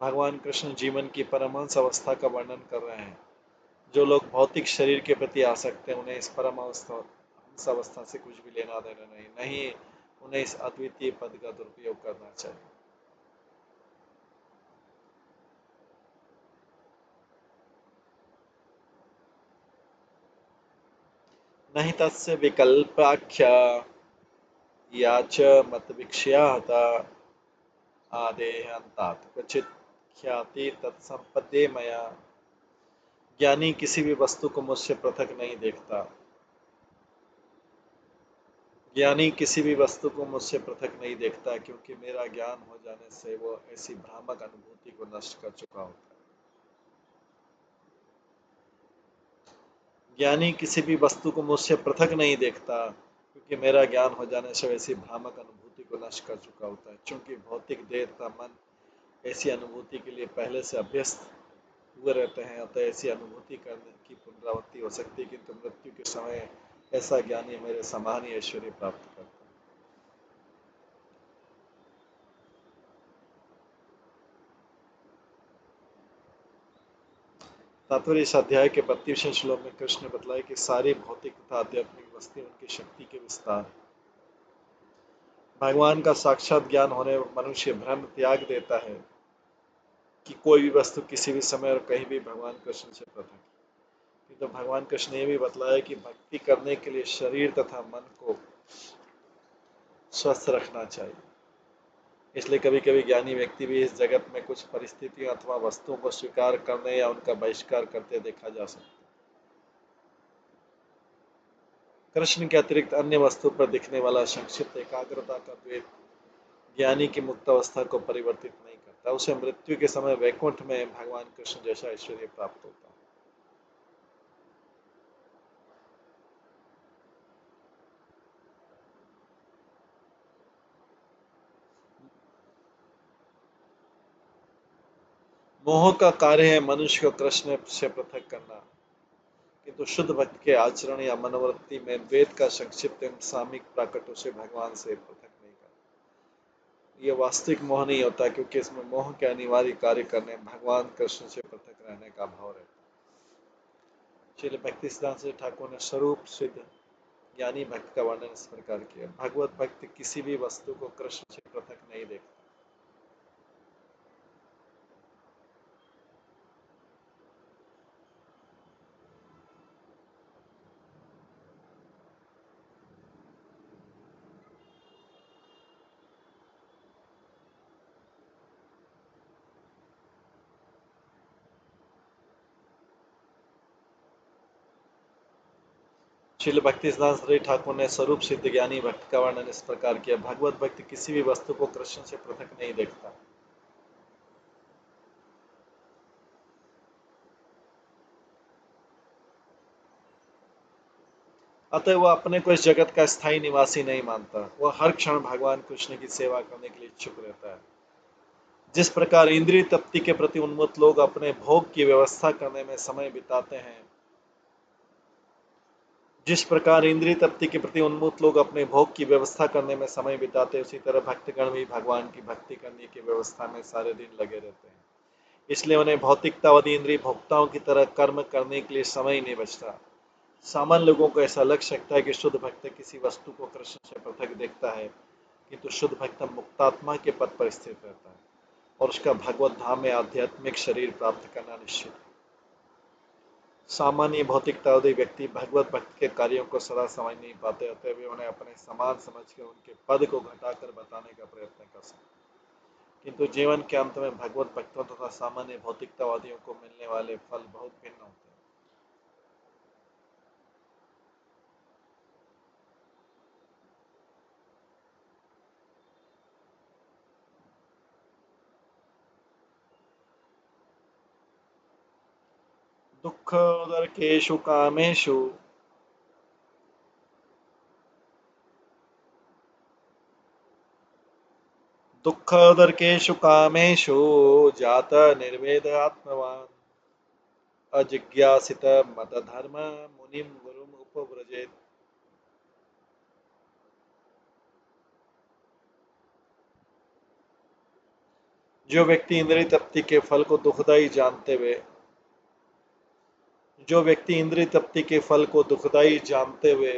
भगवान कृष्ण जीवन की परमहंस अवस्था का वर्णन कर रहे हैं। जो लोग भौतिक शरीर के प्रति आसक्त हैं, उन्हें इस परमहंस अवस्था से कुछ भी लेना देना नहीं, नहीं उन्हें इस अद्वितीय पद का दुरुपयोग करना चाहिए। नहीं तस्य विकल्पाख्या या च मतविक्ष्याहता आदेहांतात् क्वचित् ख्याति तत्संपदे मया। ज्ञानी किसी भी वस्तु को मुझसे पृथक नहीं देखता। ज्ञानी किसी भी वस्तु को मुझसे पृथक नहीं देखता, क्योंकि मेरा ज्ञान हो जाने से वो ऐसी भ्रामक अनुभूति को नष्ट कर चुका होता है। ज्ञानी किसी भी वस्तु को मुझसे पृथक नहीं देखता, क्योंकि मेरा ज्ञान हो जाने से वैसी भ्रामक अनुभूति को नष्ट कर चुका होता है। चूंकि भौतिक देह तथा मन ऐसी अनुभूति के लिए पहले से अभ्यस्त हुए रहते हैं, अतः ऐसी अनुभूति करने की पुनरावृत्ति हो सकती है, किंतु मृत्यु के समय ऐसा ज्ञानी मेरे समान ही ऐश्वर्य प्राप्त करता है। तात्पर्य, इस अध्याय के 32वें श्लोक में कृष्ण ने बतलाया कि सारी भौतिक तथा आध्यात्मिक वस्तु उनकी शक्ति के विस्तार है। भगवान का साक्षात ज्ञान होने पर मनुष्य भ्रम त्याग देता है कि कोई भी वस्तु किसी भी समय और कहीं भी भगवान कृष्ण से पृथक है। तो भगवान कृष्ण ने भी बतलाया कि भक्ति करने के लिए शरीर तथा मन को स्वस्थ रखना चाहिए। इसलिए कभी कभी ज्ञानी व्यक्ति भी इस जगत में कुछ परिस्थितियों अथवा वस्तुओं को स्वीकार करने या उनका बहिष्कार करते देखा जा सकता है। कृष्ण के अतिरिक्त अन्य वस्तु पर दिखने वाला संक्षिप्त एकाग्रता का द्वैत ज्ञानी की मुक्त अवस्था को परिवर्तित नहीं करता। उसे मृत्यु के समय वैकुंठ में भगवान कृष्ण जैसा ऐश्वर्य प्राप्त होता है। मोह का कार्य है मनुष्य को कृष्ण से पृथक करना, किंतु शुद्ध भक्त के आचरण या मनोवृत्ति में द्वैत का संक्षिप्त एवं सामयिक प्राकट उसे भगवान से पृथक नहीं करता। यह वास्तविक मोह नहीं होता, क्योंकि इसमें मोह के अनिवार्य कार्य करने भगवान कृष्ण से पृथक रहने का भाव रहता है। श्रील भक्ति सिद्धांत ठाकुर ने स्वरूप सिद्ध ज्ञानी भक्त का वर्णन इस प्रकार किया। भगवत भक्त किसी भी वस्तु को कृष्ण से पृथक नहीं देखता। श्रील भक्ति सिद्धांत सरस्वती ठाकुर ने स्वरूप सिद्ध ज्ञानी भक्त का वर्णन इस प्रकार किया। भगवत भक्ति किसी भी वस्तु को कृष्ण से पृथक नहीं देखता। अतः वह अपने को इस जगत का स्थायी निवासी नहीं मानता। वह हर क्षण भगवान कृष्ण की सेवा करने के लिए इच्छुक रहता है। जिस प्रकार इंद्रिय तृप्ति के प्रति उन्मुख लोग अपने भोग की व्यवस्था करने में समय बिताते हैं जिस प्रकार इंद्रिय तृप्ति के प्रति उन्मुख लोग अपने भोग की व्यवस्था करने में समय बिताते हैं, उसी तरह भक्तगण भी भगवान की भक्ति करने की व्यवस्था में सारे दिन लगे रहते हैं। इसलिए उन्हें भौतिकतावादी इंद्रिय भोक्ताओं की तरह कर्म करने के लिए समय ही नहीं बचता। सामान्य लोगों को ऐसा लग सकता है कि शुद्ध भक्त किसी वस्तु को कृष्ण से पृथक देखता है, किंतु शुद्ध भक्त मुक्तात्मा के पद पर स्थित रहता है और उसका भगवत धाम में आध्यात्मिक शरीर प्राप्त करना निश्चित है। सामान्य भौतिकतावादी व्यक्ति भगवत भक्त के कार्यों को सदा समझ नहीं पाते, अतः वे उन्हें अपने समान समझकर उनके पद को घटाकर बताने का प्रयत्न कर सकते, किंतु जीवन के अंत में भगवत भक्तों तथा सामान्य भौतिकतावादियों को मिलने वाले फल बहुत भिन्न होते हैं। दुःखोदर्केषु कामेषु दुःखोदर्केषु कामेषु जात निर्वेद आत्मवान् अजिज्ञासित मतधर्म मुनिम गुरुम उपव्रजेत। जो व्यक्ति इंद्रिय तृप्ति के फल को दुखदायी जानते हुए जो व्यक्ति इंद्रिय तृप्ति के फल को दुखदायी जानते हुए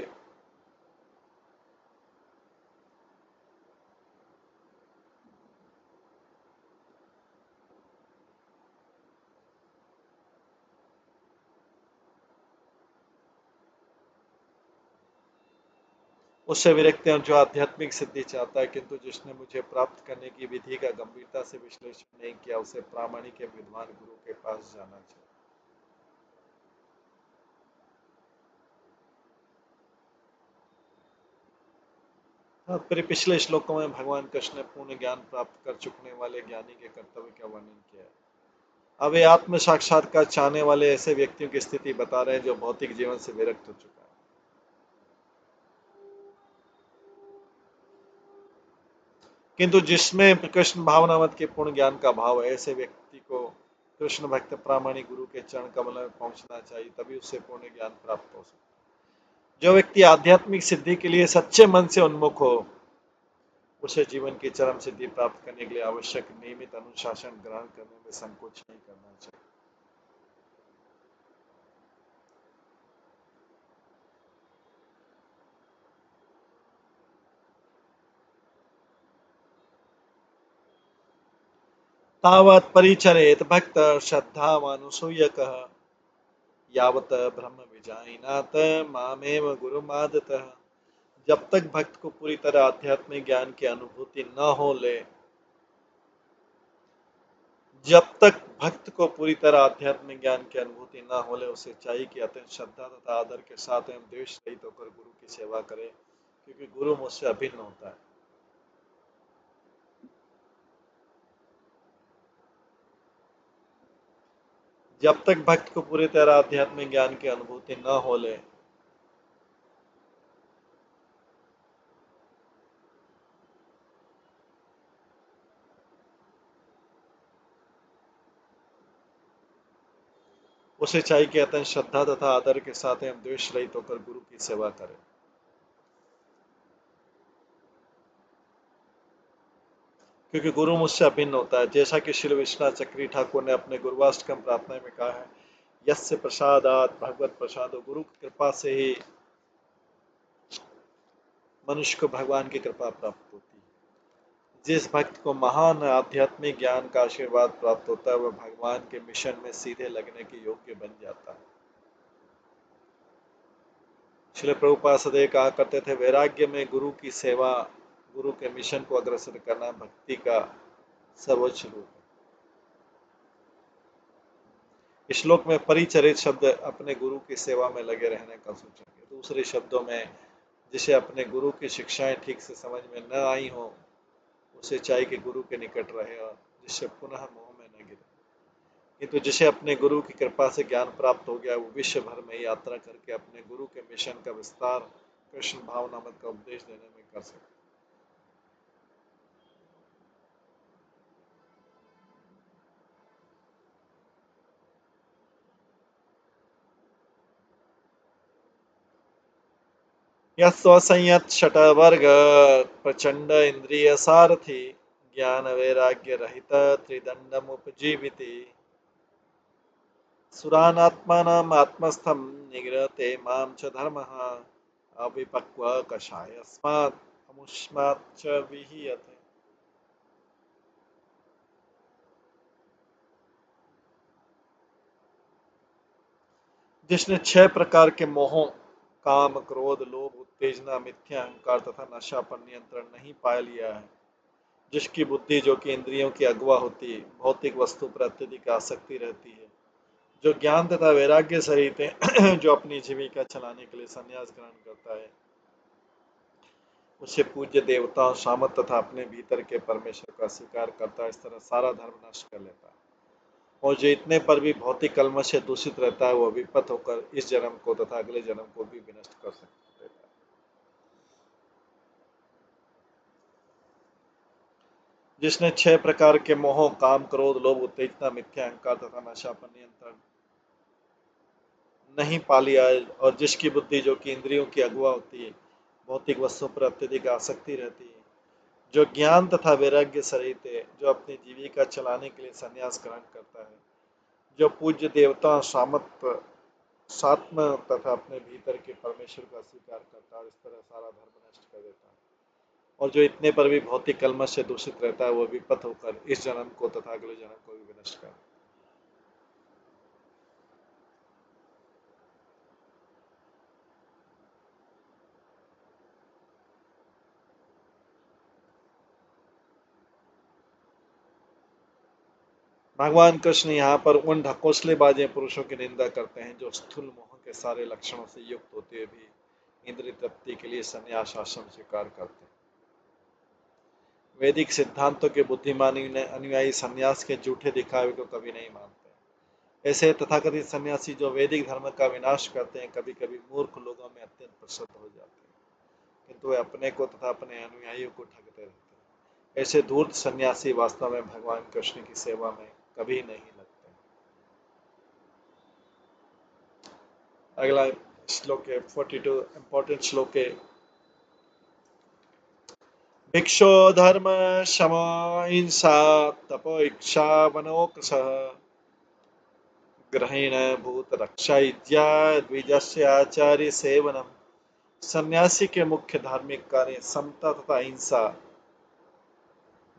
उससे विरक्त है, जो आध्यात्मिक सिद्धि चाहता है किंतु जिसने मुझे प्राप्त करने की विधि का गंभीरता से विश्लेषण नहीं किया, उसे प्रामाणिक के विद्वान गुरु के पास जाना चाहिए। तात्पर्य पिछले श्लोकों में भगवान कृष्ण ने पूर्ण ज्ञान प्राप्त कर चुकने वाले ज्ञानी के कर्तव्य का वर्णन किया है। अब वे आत्म साक्षात्कार चाहने वाले ऐसे व्यक्तियों की स्थिति बता रहे हैं जो भौतिक जीवन से विरक्त हो चुका है, किंतु जिसमें कृष्ण भावनामत के पूर्ण ज्ञान का भाव है, ऐसे व्यक्ति को कृष्ण भक्त प्रामाणिक गुरु के चरण कमल में पहुंचना चाहिए, तभी उससे पूर्ण ज्ञान प्राप्त हो सकता है। जो व्यक्ति आध्यात्मिक सिद्धि के लिए सच्चे मन से उन्मुख हो, उसे जीवन की चरम सिद्धि प्राप्त करने के लिए आवश्यक नियमित अनुशासन ग्रहण करने में संकोच नहीं करना चाहिए। तावत् परिचरेत भक्त श्रद्धावानुसूयकः यावत् ब्रह्म विजानीनाथ मामेव गुरुमादतः। जब तक भक्त को पूरी तरह आध्यात्मिक ज्ञान की अनुभूति न हो ले जब तक भक्त को पूरी तरह आध्यात्मिक ज्ञान की अनुभूति न हो ले उसे चाहिए कि अत्यंत श्रद्धा तथा आदर के साथ एवं द्वेष रहित होकर गुरु की सेवा करे, क्योंकि गुरु मुझसे अभिन्न होता है। जब तक भक्त को पूरी तरह आध्यात्मिक ज्ञान की अनुभूति न हो ले उसे चाहिए कि अत्यंत श्रद्धा तथा आदर के साथ एवं द्वेष रहित होकर गुरु की सेवा करे, क्योंकि गुरु मुझसे अभिन्न होता है। जैसा कि श्री विश्वनाथ चक्री ठाकुर ने अपने गुरुवाष्टकम प्रार्थना में कहा है, यस्य प्रसादात भगवत प्रसादो, गुरु की कृपा से ही मनुष्य को भगवान की कृपा प्राप्त होती है। जिस भक्त को महान आध्यात्मिक ज्ञान का आशीर्वाद प्राप्त होता है, वह भगवान के मिशन में सीधे लगने के योग्य बन जाता है। श्री प्रभुपाद सदैव कहा करते थे, वैराग्य में गुरु की सेवा, गुरु के मिशन को अग्रसर करना भक्ति का सर्वोच्च रूप है। इस श्लोक में परिचरित शब्द अपने गुरु की सेवा में लगे रहने का सूचन है। दूसरे शब्दों में, जिसे अपने गुरु की शिक्षाएं ठीक से समझ में न आई हो, उसे चाहिए कि गुरु के निकट रहे और जिससे पुनः मोह में न गिरे। किंतु जिसे अपने गुरु की कृपा से ज्ञान प्राप्त हो गया, वो विश्व भर में यात्रा करके अपने गुरु के मिशन का विस्तार कृष्ण भावनामृत का उपदेश देने में कर सकता। यस्वसंयत शठवर्ग प्रचंड इंद्रिय सारथी, ज्ञान वैराग्य रहित त्रिदंडमुपजीविति, सुरानात्मानम् आत्मस्थं निगृहते मां च धर्मः, अविपक्व कषायस्मात् अमुष्मात् च विहीयते। जिसने 6 प्रकार के मोहों काम, क्रोध, लोभ, उत्तेजना, मिथ्या अहंकार तथा नशा पर नियंत्रण नहीं पा लिया है, जिसकी बुद्धि जो कि इंद्रियों की अगुवा होती है, भौतिक वस्तु पर अत्यधिक आसक्ति रहती है, जो ज्ञान तथा वैराग्य सहित है, जो अपनी जीविका चलाने के लिए संन्यास ग्रहण करता है, उसे पूज्य देवताओं, शामत तथा अपने भीतर के परमेश्वर का स्वीकार करता है, इस तरह सारा धर्म नष्ट कर लेता है। और जो इतने पर भी भौतिक कलमश से दूषित रहता है, वो विपत होकर इस जन्म को तथा अगले जन्म को भी विनष्ट कर सकता है। जिसने 6 प्रकार के मोह काम, क्रोध, लोभ, उत्तेजना, मिथ्या अहंकार तथा नशा पर नियंत्रण नहीं पा लिया है, और जिसकी बुद्धि जो कि इंद्रियों की अगुवा होती है, भौतिक वस्तुओं पर अत्यधिक आसक्ति रहती है, जो ज्ञान तथा वैराग्य सहित है, जो अपनी जीविका चलाने के लिए संन्यास ग्रहण करता है, जो पूज्य देवता, सामत, सात्म तथा अपने भीतर के परमेश्वर का स्वीकार करता है, और इस तरह सारा धर्म नष्ट कर देता है। और जो इतने पर भी भौतिक कलमश से दूषित रहता है, वो विपत होकर इस जन्म को तथा अगले जन्म को भी विनष्ट कर। भगवान कृष्ण यहाँ पर उन ढकोसलेबाज पुरुषों की निंदा करते हैं जो स्थूल मोह के सारे लक्षणों से युक्त होते हुए भी इंद्रिय तृप्ति के लिए संन्यास आश्रम स्वीकार करते हैं। वैदिक सिद्धांतों के बुद्धिमानी अनुयायी संन्यास के झूठे दिखावे को कभी नहीं मानते। ऐसे तथाकथित सन्यासी जो वैदिक धर्म का विनाश करते हैं, कभी कभी मूर्ख लोगों में अत्यंत प्रसिद्ध हो जाते हैं, किंतु वे अपने को तथा अपने अनुयायियों को ठगते रहते हैं। ऐसे धूर्त सन्यासी वास्तव में भगवान कृष्ण की सेवा में कभी नहीं लगते। अगला श्लोक है 42, इंपॉर्टेंट श्लोक है। भिक्षो धर्म शम हिंसा तपो इच्छा वनोकृशः, ग्रहेण भूत रक्षा इज्या द्विजस्य आचार्य सेवनम। सन्यासी के मुख्य धार्मिक कार्य समता तथा अहिंसा,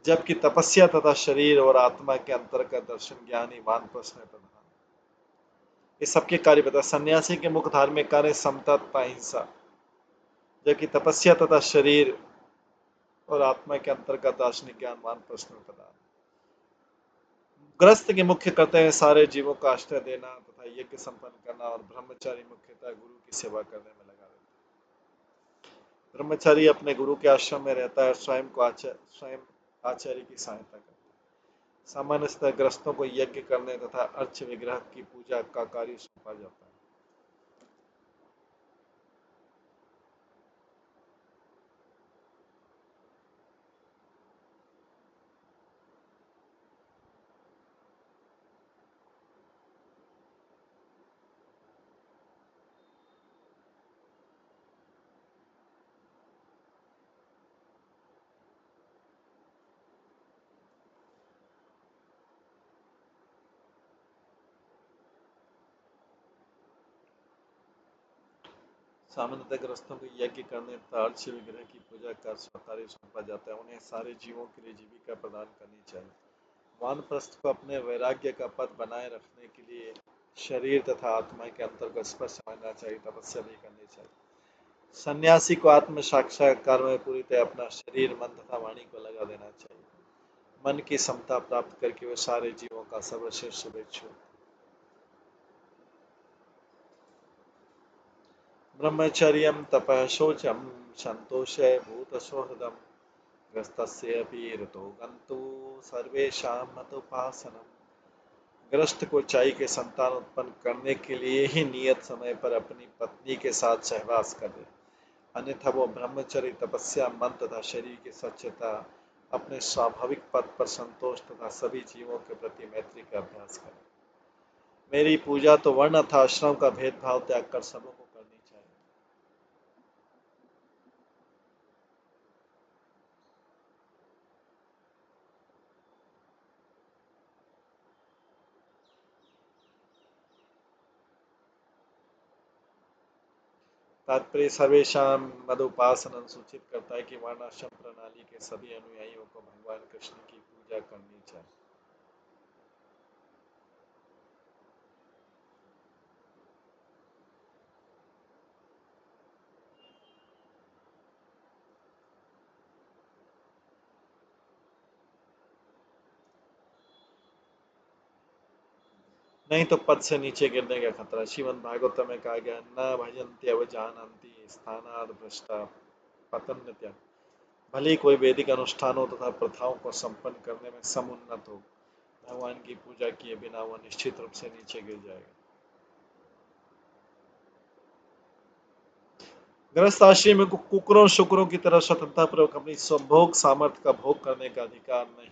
जबकि तपस्या तथा शरीर और आत्मा के अंतर का दर्शन ज्ञानी वानप्रस्थ में प्रधान। ये सबके कार्य बता। सन्यासी के मुख्य धार्मिक कार्य समता तथा अहिंसा, जबकि तपस्या तथा शरीर और आत्मा के अंतर का दार्शनिक ज्ञान वानप्रस्थ में प्रधान। गृहस्थ के मुख्य कर्तव्य सारे जीवों का आश्रय देना तथा यज्ञ संपन्न करना, और ब्रह्मचारी मुख्यतः गुरु की सेवा करने में लगा रहता है। ब्रह्मचारी अपने गुरु के आश्रम में रहता है, स्वयं आचार्य की सहायता करता है। सामान्यतः ग्रस्तों को यज्ञ करने तथा अर्च विग्रह की पूजा का कार्य सौंपा जाता है। सामान्यतः ग्रस्तों को यज्ञ करने तथा अर्च विग्रह की पूजा का कार्य सौंपा जाता है। उन्हें सारे जीवों के लिए जीविका प्रदान करनी चाहिए। वानप्रस्थ को अपने वैराग्य का पथ बनाए रखने के लिए शरीर तथा आत्मा के अंतर को स्पष्ट समझना चाहिए, तपस्या भी करनी चाहिए। सन्यासी को आत्म साक्षात्कार में पूरी तरह अपना शरीर, मन तथा वाणी को लगा देना चाहिए। मन की समता प्राप्त करके वे सारे जीवों का सर्वश्रेष्ठ शुभेच्छु। ब्रह्मचर्यं तपः शौचं संतोषे भूतसौहृदं ग्रस्तस्य अपि ऋतो गन्तु सर्वेषां मदुपासनम्। ग्रस्त को चाहिए कि संतान उत्पन्न करने के लिए ही नियत समय पर अपनी पत्नी के साथ सहवास करे, अन्यथा वो ब्रह्मचर्य, तपस्या, मन तथा शरीर की स्वच्छता, अपने स्वाभाविक पद पर संतोष तथा सभी जीवों के प्रति मैत्री का अभ्यास करे। मेरी पूजा तो वर्ण तथा आश्रम का भेदभाव त्याग कर सबों को करनी चाहिए। तात्पर्य सर्वेशा मदुपासनम सूचित करता है कि वर्णाश्रम प्रणाली के सभी अनुयायियों को भगवान कृष्ण की पूजा करनी चाहिए। नहीं तो पद से नीचे गिरने का खतरा। श्रीमद् भागवत में कहा गया, न भजन्ति अवजानन्ति स्थानाद् भ्रष्टा पतन्यत्य। भले ही कोई वैदिक अनुष्ठानों तथा प्रथाओं को संपन्न करने में समुन्नत हो, भगवान की पूजा किए बिना वह निश्चित रूप से नीचे गिर जाएगा। गृहस्थ आश्रम में कुकरों शुकरों की तरह स्वतंत्रता पूर्वक अपनी स्वभोग सामर्थ्य का भोग करने का अधिकार नहीं।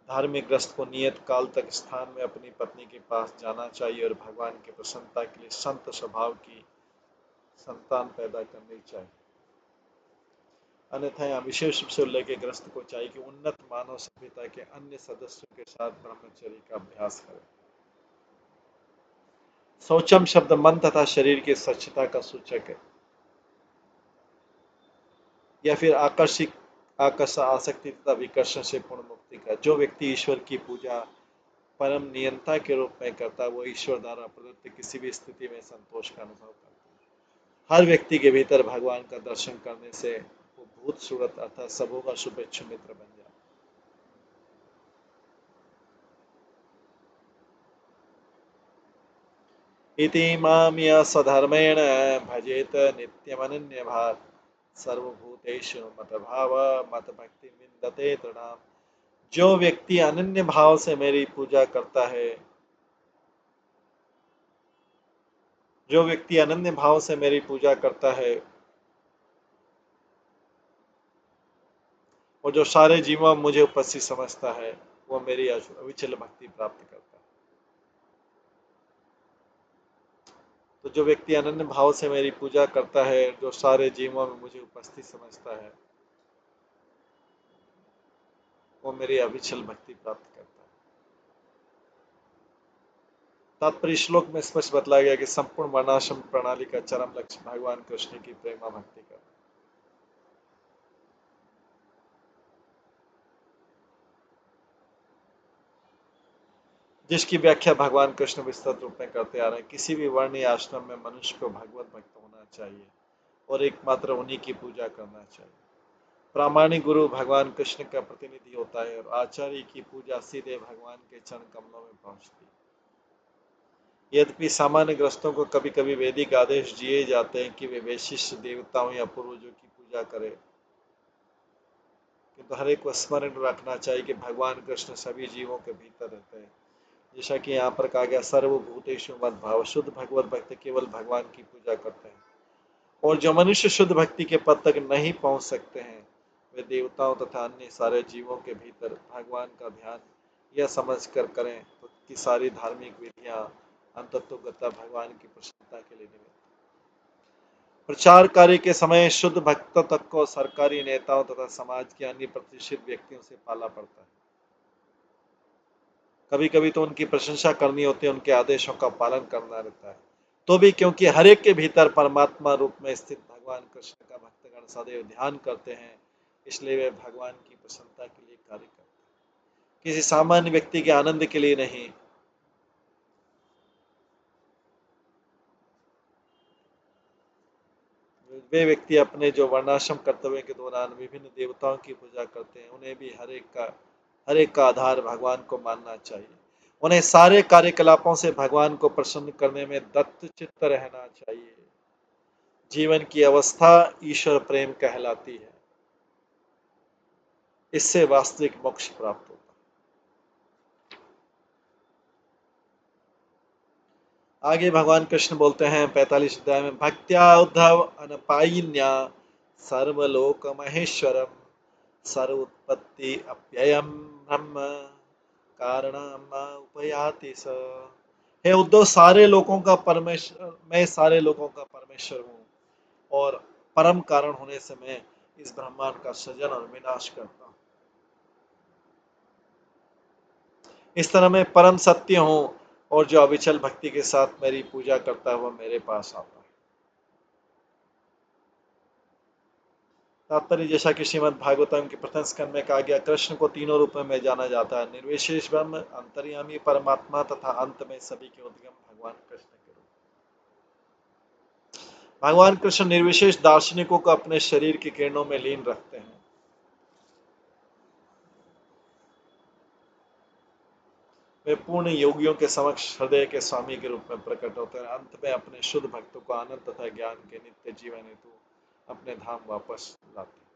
धार्मिक ग्रस्त को नियत काल तक स्थान में अपनी पत्नी के पास जाना चाहिए और भगवान की प्रसन्नता के लिए संत स्वभाव की संतान पैदा करनी चाहिए। अन्यथा यहाँ विशेष रूप से उल्लेख ग्रस्त को चाहिए कि उन्नत मानव सभ्यता के अन्य सदस्यों के साथ ब्रह्मचर्य का अभ्यास करे। शौचम शब्द मन तथा शरीर की स्वच्छता का सूचक है, या फिर आसक्ति तथा विकर्षण से पूर्ण मुक्ति का। जो व्यक्ति ईश्वर की पूजा परम नियंता के रूप में करता है, वो ईश्वर द्वारा प्रदत्त किसी भी स्थिति में संतोष का अनुभव करता है। हर व्यक्ति के भीतर भगवान का दर्शन करने से वो भूत सूरत अर्थात सबों का शुभेच्छु मित्र बन जाता है। इति माम यः स्वधर्मेण भजेत नित्यमनन्यभाक् सर्वभूतेषु मतभाव मतभक्ति विन्दते तृणाम्। जो व्यक्ति अनन्य भाव से मेरी पूजा करता है, जो व्यक्ति अनन्य भाव से मेरी पूजा करता है और जो सारे जीवों में मुझे उपस्थित समझता है, वो मेरी अविचल भक्ति प्राप्त करता है। तो जो व्यक्ति अनन्य भाव से मेरी पूजा करता है, जो सारे जीवों में मुझे उपस्थित समझता है, वो मेरी अविचल भक्ति प्राप्त करता है। तात्पर्य श्लोक में स्पष्ट बतलाया गया कि संपूर्ण वर्णाश्रम प्रणाली का चरम लक्ष्य भगवान कृष्ण की प्रेमा भक्ति करना। जिसकी व्याख्या भगवान कृष्ण विस्तृत रूप में करते आ रहे हैं। किसी भी वर्ण या आश्रम में मनुष्य को भगवत भक्त होना चाहिए और एकमात्र उन्हीं की पूजा करना चाहिए। प्रामाणिक गुरु भगवान कृष्ण का प्रतिनिधि होता है और आचार्य की पूजा सीधे भगवान के चरण कमलों में पहुंचती है। यद्यपि सामान्य ग्रस्तों को कभी कभी वैदिक आदेश दिए जाते हैं कि वे विशिष्ट देवताओं या पूर्वजों की पूजा करें, किंतु हर एक को स्मरण रखना चाहिए कि भगवान कृष्ण सभी जीवों के भीतर रहते हैं। जैसा कि यहाँ पर कहा गया, सर्वभूतेषु मद्भाव, शुद्ध भगवत भक्त केवल भगवान की पूजा करते हैं। और जो मनुष्य शुद्ध भक्ति के पद तक नहीं पहुंच सकते हैं, वे देवताओं तथा अन्य सारे जीवों के भीतर भगवान का ध्यान यह समझ कर करें तो कि सारी धार्मिक विधियां अंततोगता भगवान की प्रसन्नता के लिए निमित्त। प्रचार कार्य के समय शुद्ध भक्तों तक को सरकारी नेताओं तथा समाज के अन्य प्रतिष्ठित व्यक्तियों से पाला पड़ता है। कभी कभी तो उनकी प्रशंसा करनी होती है, उनके आदेशों का पालन करना रहता है। तो भी क्योंकि हर एक के भीतर परमात्मा रूप में स्थित भगवान कृष्ण का भक्तगण सदैव ध्यान करते हैं, इसलिए वे भगवान की प्रसन्नता के लिए कार्य करते हैं, किसी सामान्य व्यक्ति के आनंद के लिए नहीं। वे व्यक्ति अपने जो वर्णाश्रम कर्तव्य के दौरान विभिन्न देवताओं की पूजा करते हैं, उन्हें भी हर एक का आधार भगवान को मानना चाहिए। उन्हें सारे कार्यकलापों से भगवान को प्रसन्न करने में दत्त चित्त रहना चाहिए। जीवन की अवस्था ईश्वर प्रेम कहलाती है। इससे वास्तविक मोक्ष प्राप्त होता है। आगे भगवान कृष्ण बोलते हैं 45 अध्याय में, भक्त्या उद्धव अनपायिन्या सर्वलोक महेश्वरम सर्वोत्पत्ति अप्ययम ब्रह्म कारणम उपयाति स। हे उद्धव, सारे लोगों का परमेश्वर, मैं सारे लोगों का परमेश्वर हूँ और परम कारण होने से मैं इस ब्रह्मांड का सृजन और विनाश करता हूँ। इस तरह मैं परम सत्य हूँ और जो अविचल भक्ति के साथ मेरी पूजा करता है वह मेरे पास आता है। तात्पर्य, जैसा कि श्रीमद् भागवतम के प्रथम स्कंद में कहा गया, कृष्ण को तीनों रूपों में जाना जाता है, निर्विशेष ब्रह्म, अंतर्यामी परमात्मा तथा अंत में सभी के उद्गम भगवान कृष्ण के रूप। भगवान कृष्ण निर्विशेष दार्शनिकों को अपने शरीर की किरणों में लीन रखते हैं। वे पूर्ण योगियों के समक्ष हृदय के स्वामी के रूप में प्रकट होते हैं। अंत में अपने शुद्ध भक्तों को आनंद तथा ज्ञान के नित्य जीवन हेतु अपने धाम वापस लाते हैं।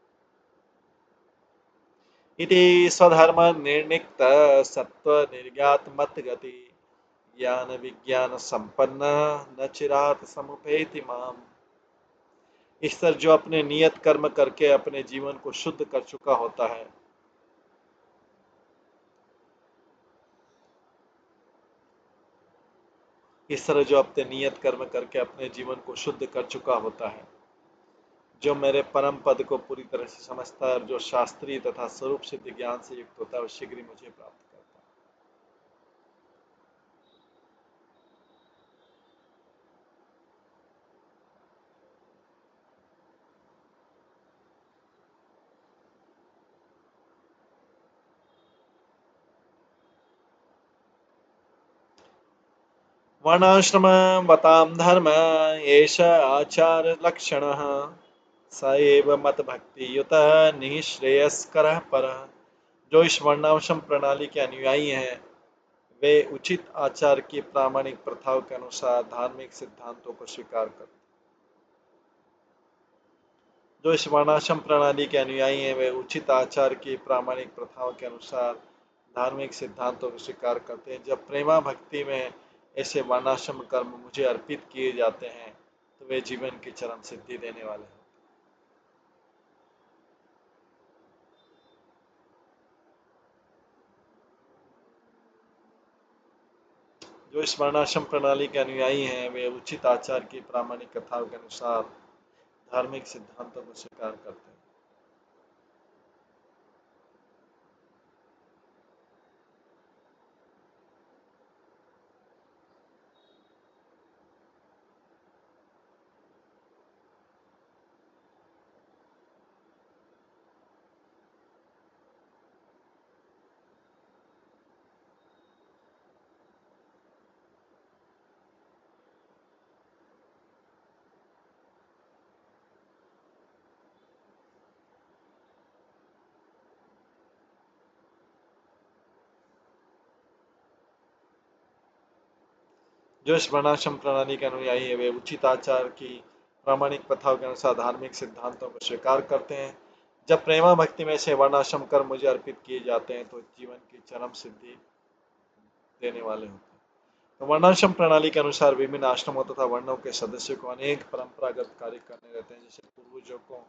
इति स्वधर्म निर्णिक्त सत्व निर्ज्ञात मत गति ज्ञान विज्ञान संपन्न न चिरात समुपेति माम। ईश्वर जो अपने नियत कर्म करके अपने जीवन को शुद्ध कर चुका होता है, ईश्वर जो अपने नियत कर्म करके अपने जीवन को शुद्ध कर चुका होता है, जो मेरे परम पद को पूरी तरह से समझता है और जो शास्त्रीय तथा स्वरूप सिद्ध ज्ञान से युक्त होता है, वह शीघ्र ही मुझे प्राप्त करता है। वर्णाश्रम वताम धर्म एष आचार लक्षण स एव मत भक्ति युत निःश्रेयस्कर पर। जो इस वर्णाश्रम प्रणाली के अनुयायी हैं, वे उचित आचार की प्रामाणिक प्रथाओं के अनुसार धार्मिक सिद्धांतों को स्वीकार करते। जो इस वर्णाश्रम प्रणाली के अनुयायी हैं, वे उचित आचार की प्रामाणिक प्रथाओं के अनुसार धार्मिक सिद्धांतों को स्वीकार करते हैं। जब प्रेमा भक्ति में ऐसे वर्णाश्रम कर्म मुझे अर्पित किए जाते हैं, तो वे जीवन की चरम सिद्धि देने वाले हैं। जो इस वर्णाश्रम प्रणाली के अनुयायी हैं, वे उचित आचार की प्रामाणिक कथाओं के अनुसार धार्मिक सिद्धांतों को स्वीकार करते हैं। जो इस वर्णाश्रम प्रणाली के अनुयायी हैं, वे उचित आचार की प्रामाणिक प्रथाओं के अनुसार धार्मिक सिद्धांतों को स्वीकार करते हैं। जब प्रेमा भक्ति में से वर्णाश्रम कर्म मुझे अर्पित किए जाते हैं, तो जीवन की चरम सिद्धि देने वाले होते हैं। तो वर्णाश्रम प्रणाली के अनुसार विभिन्न आश्रमों तथा वर्णों के सदस्यों को अनेक परंपरागत कार्य करने रहते हैं, जैसे पूर्वजों को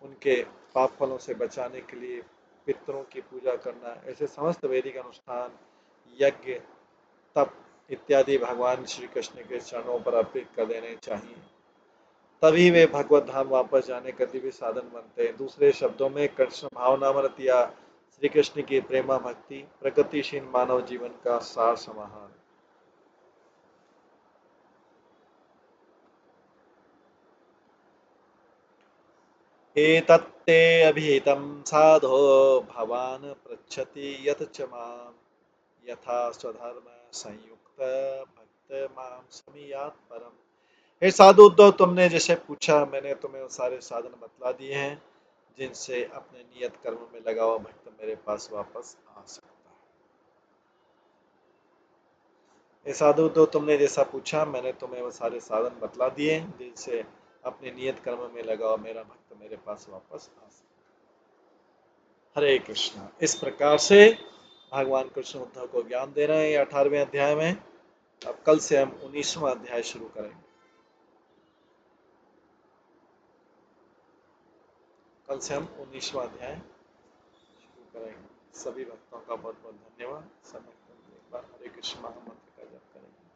उनके पाप फलों से बचाने के लिए पितरों की पूजा करना। ऐसे समस्त वैदिक अनुष्ठान, यज्ञ, तप इत्यादि भगवान श्री कृष्ण के चरणों पर अर्पित कर देने चाहिए, तभी वे भगवत धाम वापस जाने का दिव्य साधन बनते हैं। दूसरे शब्दों में, कृष्ण भावनामृत या श्री कृष्ण की प्रेमा भक्ति प्रगतिशील मानव जीवन का सार समाहार। एतत्ते अभिहितं साधो भवान् पृच्छति यत् च मां यथा स्वधर्म संयुक्त भक्त मां समियात् परम। हे साधु उद्धव, तुमने जैसे पूछा, मैंने तुम्हें वो सारे साधन बतला दिए हैं जिनसे अपने नियत कर्म में लगा हुआ भक्त मेरे पास वापस आ सकता है। हे साधु उद्धव, तुमने जैसा पूछा, मैंने तुम्हें वो सारे साधन बतला दिए जिनसे अपने नियत कर्म में लगाओ, मेरा भक्त मेरे पास वापस आ सके। हरे कृष्णा। इस प्रकार से भगवान कृष्ण उद्धव को ज्ञान दे रहे हैं 18वें अध्याय में। अब कल से हम 19वां अध्याय शुरू करेंगे। कल से हम 19वां अध्याय शुरू करेंगे। सभी भक्तों का बहुत बहुत धन्यवाद। समय एक बार हरे कृष्ण महामंत्र का जप करेंगे।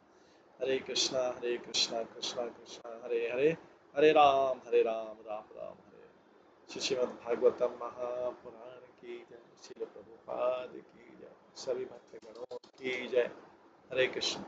हरे कृष्णा कृष्णा कृष्णा हरे हरे, हरे राम राम राम हरे। श्रीमद् भागवतम महापुराण की जय। श्रील प्रभुपाद की जय। सभी भक्तगणों की जय। हरे कृष्ण।